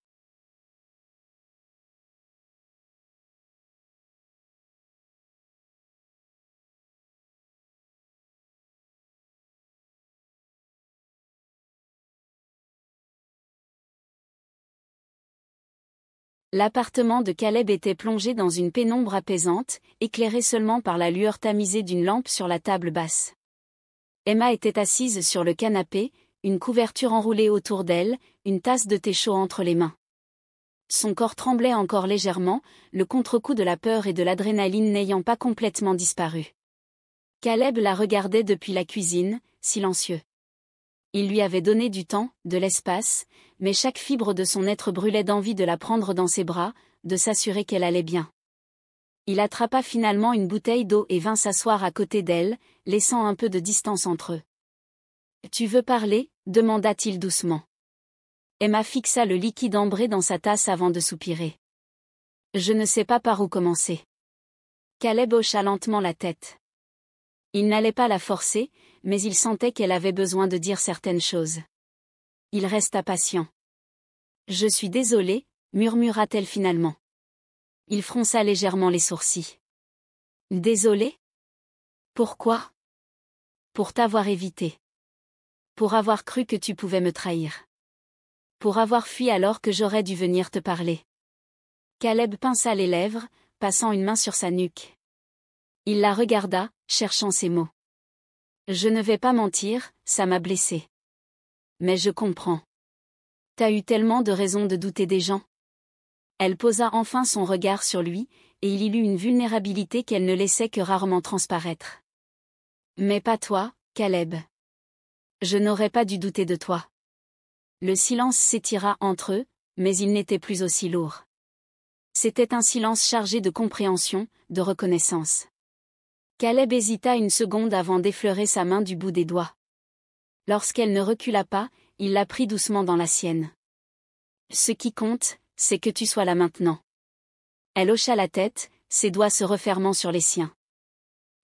L'appartement de Caleb était plongé dans une pénombre apaisante, éclairé seulement par la lueur tamisée d'une lampe sur la table basse. Emma était assise sur le canapé, une couverture enroulée autour d'elle, une tasse de thé chaud entre les mains. Son corps tremblait encore légèrement, le contre-coup de la peur et de l'adrénaline n'ayant pas complètement disparu. Caleb la regardait depuis la cuisine, silencieux. Il lui avait donné du temps, de l'espace, mais chaque fibre de son être brûlait d'envie de la prendre dans ses bras, de s'assurer qu'elle allait bien. Il attrapa finalement une bouteille d'eau et vint s'asseoir à côté d'elle, laissant un peu de distance entre eux. « Tu veux parler » demanda-t-il doucement. Emma fixa le liquide ambré dans sa tasse avant de soupirer. « Je ne sais pas par où commencer. » Caleb hocha lentement la tête. Il n'allait pas la forcer, mais il sentait qu'elle avait besoin de dire certaines choses. Il resta patient. « Je suis désolé » murmura-t-elle finalement. Il fronça légèrement les sourcils. « Désolé ? Pourquoi ? » Pour t'avoir évité. Pour avoir cru que tu pouvais me trahir. Pour avoir fui alors que j'aurais dû venir te parler. Caleb pinça les lèvres, passant une main sur sa nuque. Il la regarda, cherchant ses mots. « Je ne vais pas mentir, ça m'a blessé. Mais je comprends. T'as eu tellement de raisons de douter des gens. » Elle posa enfin son regard sur lui, et il y eut une vulnérabilité qu'elle ne laissait que rarement transparaître. « Mais pas toi, Caleb. Je n'aurais pas dû douter de toi. » Le silence s'étira entre eux, mais il n'était plus aussi lourd. C'était un silence chargé de compréhension, de reconnaissance. Caleb hésita une seconde avant d'effleurer sa main du bout des doigts. Lorsqu'elle ne recula pas, il la prit doucement dans la sienne. « Ce qui compte, c'est que tu sois là maintenant. Elle hocha la tête, ses doigts se refermant sur les siens.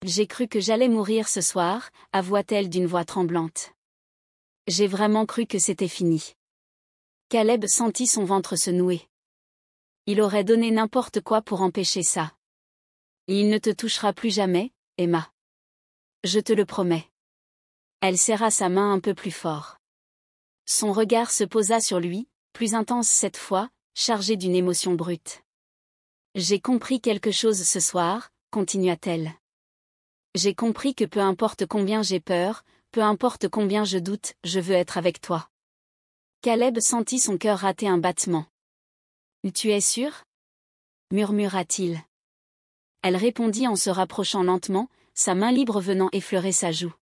J'ai cru que j'allais mourir ce soir, avoua-t-elle d'une voix tremblante. J'ai vraiment cru que c'était fini. Caleb sentit son ventre se nouer. Il aurait donné n'importe quoi pour empêcher ça. Et il ne te touchera plus jamais, Emma. Je te le promets. Elle serra sa main un peu plus fort. Son regard se posa sur lui, plus intense cette fois, chargé d'une émotion brute. J'ai compris quelque chose ce soir, continua-t-elle. J'ai compris que peu importe combien j'ai peur, peu importe combien je doute, je veux être avec toi. Caleb sentit son cœur rater un battement. Tu es sûr? Murmura-t-il. Elle répondit en se rapprochant lentement, sa main libre venant effleurer sa joue.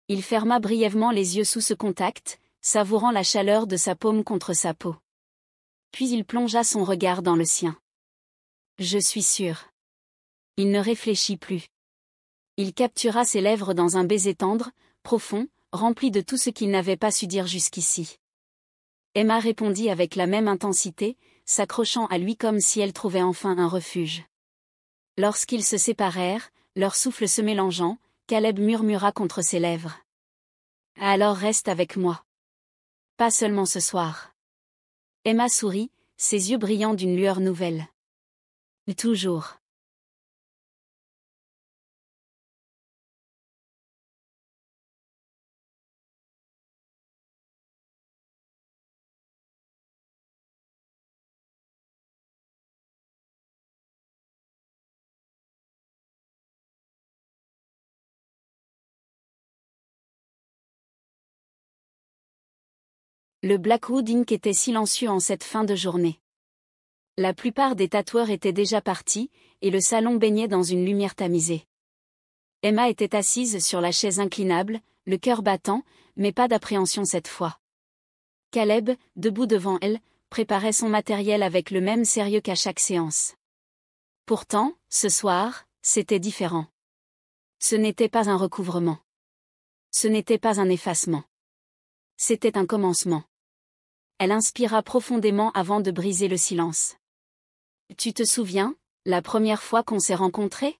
Il ferma brièvement les yeux sous ce contact, savourant la chaleur de sa paume contre sa peau. Puis il plongea son regard dans le sien. Je suis sûr. Il ne réfléchit plus. Il captura ses lèvres dans un baiser tendre, profond, rempli de tout ce qu'il n'avait pas su dire jusqu'ici. Emma répondit avec la même intensité, s'accrochant à lui comme si elle trouvait enfin un refuge. Lorsqu'ils se séparèrent, leurs souffles se mélangeant, Caleb murmura contre ses lèvres. Alors reste avec moi. Pas seulement ce soir. Emma sourit, ses yeux brillant d'une lueur nouvelle. Toujours. Le Blackwood Inc était silencieux en cette fin de journée. La plupart des tatoueurs étaient déjà partis, et le salon baignait dans une lumière tamisée. Emma était assise sur la chaise inclinable, le cœur battant, mais pas d'appréhension cette fois. Caleb, debout devant elle, préparait son matériel avec le même sérieux qu'à chaque séance. Pourtant, ce soir, c'était différent. Ce n'était pas un recouvrement. Ce n'était pas un effacement. C'était un commencement. Elle inspira profondément avant de briser le silence. Tu te souviens, la première fois qu'on s'est rencontrés?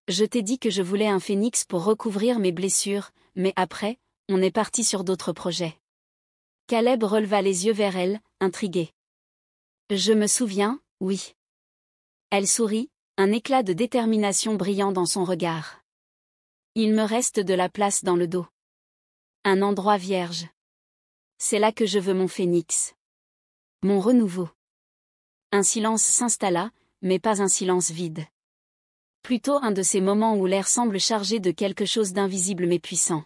Je t'ai dit que je voulais un phénix pour recouvrir mes blessures, mais après, on est parti sur d'autres projets. Caleb releva les yeux vers elle, intrigué. Je me souviens, oui. Elle sourit, un éclat de détermination brillant dans son regard. Il me reste de la place dans le dos. Un endroit vierge. C'est là que je veux mon phénix. Mon renouveau. Un silence s'installa, mais pas un silence vide. Plutôt un de ces moments où l'air semble chargé de quelque chose d'invisible mais puissant.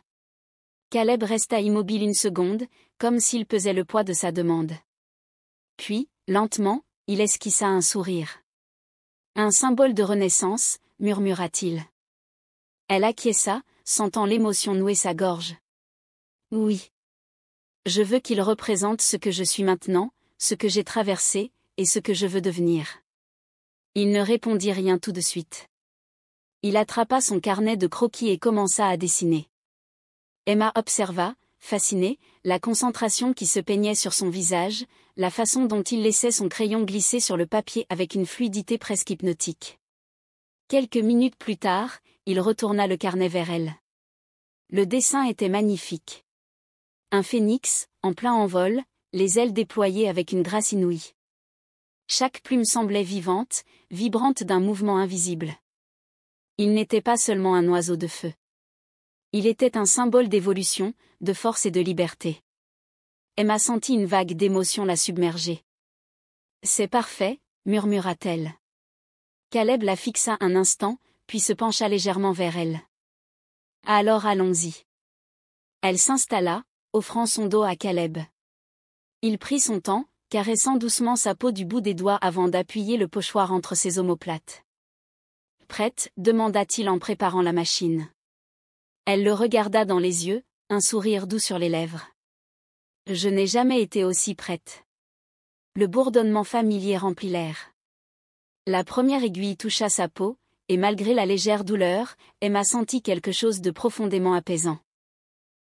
Caleb resta immobile une seconde, comme s'il pesait le poids de sa demande. Puis, lentement, il esquissa un sourire. Un symbole de renaissance, murmura-t-il. Elle acquiesça, sentant l'émotion nouer sa gorge. Oui. Je veux qu'il représente ce que je suis maintenant, ce que j'ai traversé, et ce que je veux devenir. Il ne répondit rien tout de suite. Il attrapa son carnet de croquis et commença à dessiner. Emma observa, fascinée, la concentration qui se peignait sur son visage, la façon dont il laissait son crayon glisser sur le papier avec une fluidité presque hypnotique. Quelques minutes plus tard, il retourna le carnet vers elle. Le dessin était magnifique. Un phénix, en plein envol, les ailes déployées avec une grâce inouïe. Chaque plume semblait vivante, vibrante d'un mouvement invisible. Il n'était pas seulement un oiseau de feu. Il était un symbole d'évolution, de force et de liberté. Emma sentit une vague d'émotion la submerger. C'est parfait, murmura-t-elle. Caleb la fixa un instant, puis se pencha légèrement vers elle. Alors allons-y. Elle s'installa, offrant son dos à Caleb. Il prit son temps, caressant doucement sa peau du bout des doigts avant d'appuyer le pochoir entre ses omoplates. Prête, demanda-t-il en préparant la machine. Elle le regarda dans les yeux, un sourire doux sur les lèvres. Je n'ai jamais été aussi prête. Le bourdonnement familier remplit l'air. La première aiguille toucha sa peau, et malgré la légère douleur, Emma sentit quelque chose de profondément apaisant.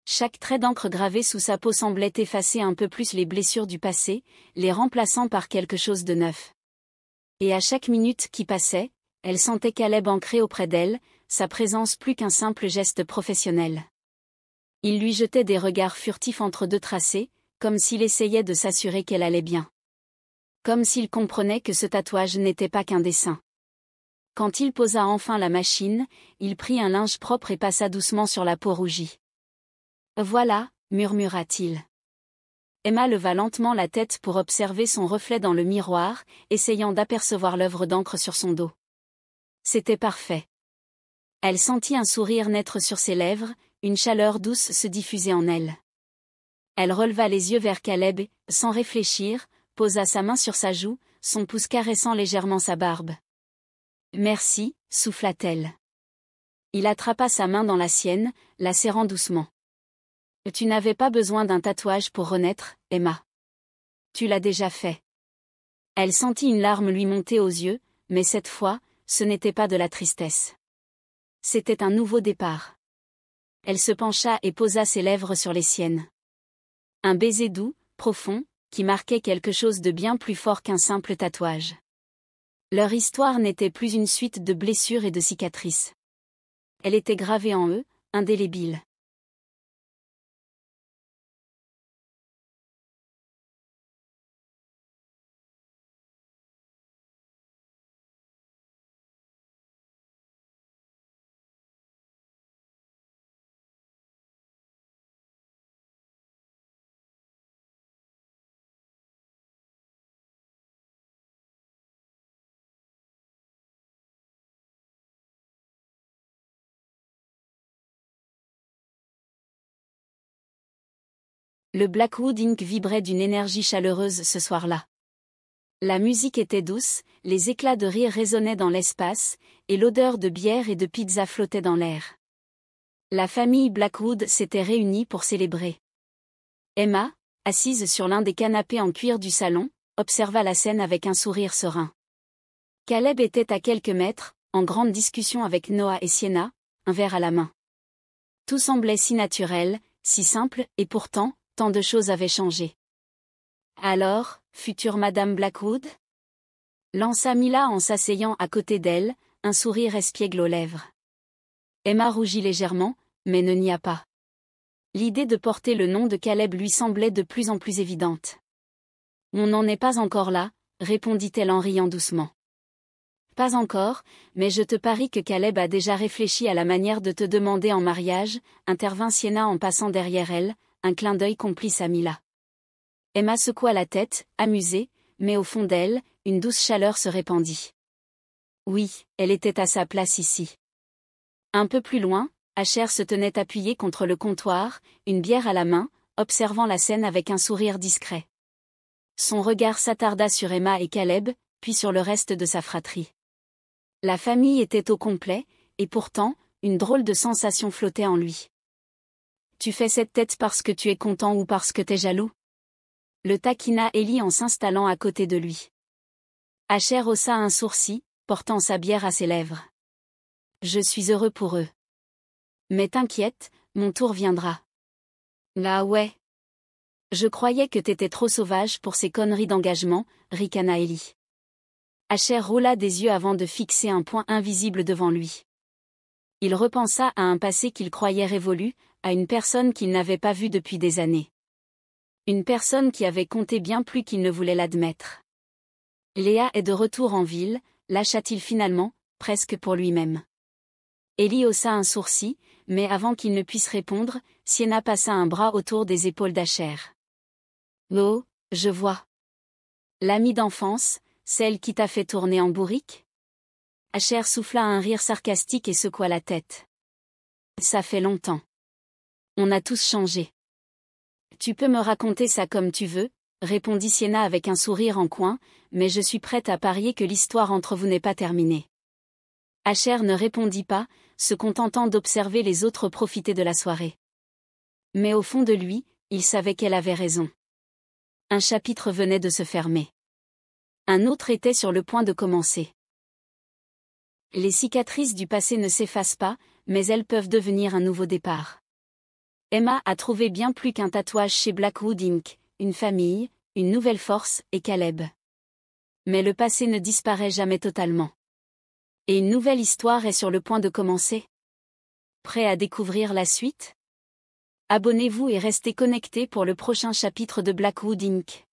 Chaque trait d'encre gravé sous sa peau semblait effacer un peu plus les blessures du passé, les remplaçant par quelque chose de neuf. Et à chaque minute qui passait, elle sentait Caleb ancré auprès d'elle, sa présence plus qu'un simple geste professionnel. Il lui jetait des regards furtifs entre deux tracés, comme s'il essayait de s'assurer qu'elle allait bien. Comme s'il comprenait que ce tatouage n'était pas qu'un dessin. Quand il posa enfin la machine, il prit un linge propre et passa doucement sur la peau rougie. « Voilà », murmura-t-il. Emma leva lentement la tête pour observer son reflet dans le miroir, essayant d'apercevoir l'œuvre d'encre sur son dos. C'était parfait. Elle sentit un sourire naître sur ses lèvres, une chaleur douce se diffuser en elle. Elle releva les yeux vers Caleb et, sans réfléchir, posa sa main sur sa joue, son pouce caressant légèrement sa barbe. « Merci », souffla-t-elle. Il attrapa sa main dans la sienne, la serrant doucement. « Tu n'avais pas besoin d'un tatouage pour renaître, Emma. Tu l'as déjà fait. » Elle sentit une larme lui monter aux yeux, mais cette fois, ce n'était pas de la tristesse. C'était un nouveau départ. Elle se pencha et posa ses lèvres sur les siennes. Un baiser doux, profond, qui marquait quelque chose de bien plus fort qu'un simple tatouage. Leur histoire n'était plus une suite de blessures et de cicatrices. Elle était gravée en eux, indélébile. Le Blackwood Inc. vibrait d'une énergie chaleureuse ce soir-là. La musique était douce, les éclats de rire résonnaient dans l'espace, et l'odeur de bière et de pizza flottait dans l'air. La famille Blackwood s'était réunie pour célébrer. Emma, assise sur l'un des canapés en cuir du salon, observa la scène avec un sourire serein. Caleb était à quelques mètres, en grande discussion avec Noah et Sienna, un verre à la main. Tout semblait si naturel, si simple, et pourtant, tant de choses avaient changé. « Alors, future Madame Blackwood ?» lança Mila en s'asseyant à côté d'elle, un sourire espiègle aux lèvres. Emma rougit légèrement, mais ne nia pas. L'idée de porter le nom de Caleb lui semblait de plus en plus évidente. « On n'en est pas encore là », répondit-elle en riant doucement. « Pas encore, mais je te parie que Caleb a déjà réfléchi à la manière de te demander en mariage », intervint Sienna en passant derrière elle, un clin d'œil complice à Mila. Emma secoua la tête, amusée, mais au fond d'elle, une douce chaleur se répandit. Oui, elle était à sa place ici. Un peu plus loin, Asher se tenait appuyé contre le comptoir, une bière à la main, observant la scène avec un sourire discret. Son regard s'attarda sur Emma et Caleb, puis sur le reste de sa fratrie. La famille était au complet, et pourtant, une drôle de sensation flottait en lui. « Tu fais cette tête parce que tu es content ou parce que t'es jaloux ?» le taquina Ellie en s'installant à côté de lui. Asher haussa un sourcil, portant sa bière à ses lèvres. « Je suis heureux pour eux. Mais t'inquiète, mon tour viendra. »« Ah ouais. Je croyais que t'étais trop sauvage pour ces conneries d'engagement, » ricana Ellie. Asher roula des yeux avant de fixer un point invisible devant lui. Il repensa à un passé qu'il croyait révolu, à une personne qu'il n'avait pas vue depuis des années. Une personne qui avait compté bien plus qu'il ne voulait l'admettre. Léa est de retour en ville, lâcha-t-il finalement, presque pour lui-même. Ellie haussa un sourcil, mais avant qu'il ne puisse répondre, Sienna passa un bras autour des épaules d'Asher. « Oh, je vois. L'amie d'enfance, celle qui t'a fait tourner en bourrique ?» Asher souffla un rire sarcastique et secoua la tête. « Ça fait longtemps. On a tous changé. »« Tu peux me raconter ça comme tu veux, » répondit Sienna avec un sourire en coin, « mais je suis prête à parier que l'histoire entre vous n'est pas terminée. » Asher ne répondit pas, se contentant d'observer les autres profiter de la soirée. Mais au fond de lui, il savait qu'elle avait raison. Un chapitre venait de se fermer. Un autre était sur le point de commencer. Les cicatrices du passé ne s'effacent pas, mais elles peuvent devenir un nouveau départ. Emma a trouvé bien plus qu'un tatouage chez Blackwood Inc., une famille, une nouvelle force et Caleb. Mais le passé ne disparaît jamais totalement. Et une nouvelle histoire est sur le point de commencer. Prêt à découvrir la suite? Abonnez-vous et restez connectés pour le prochain chapitre de Blackwood Inc.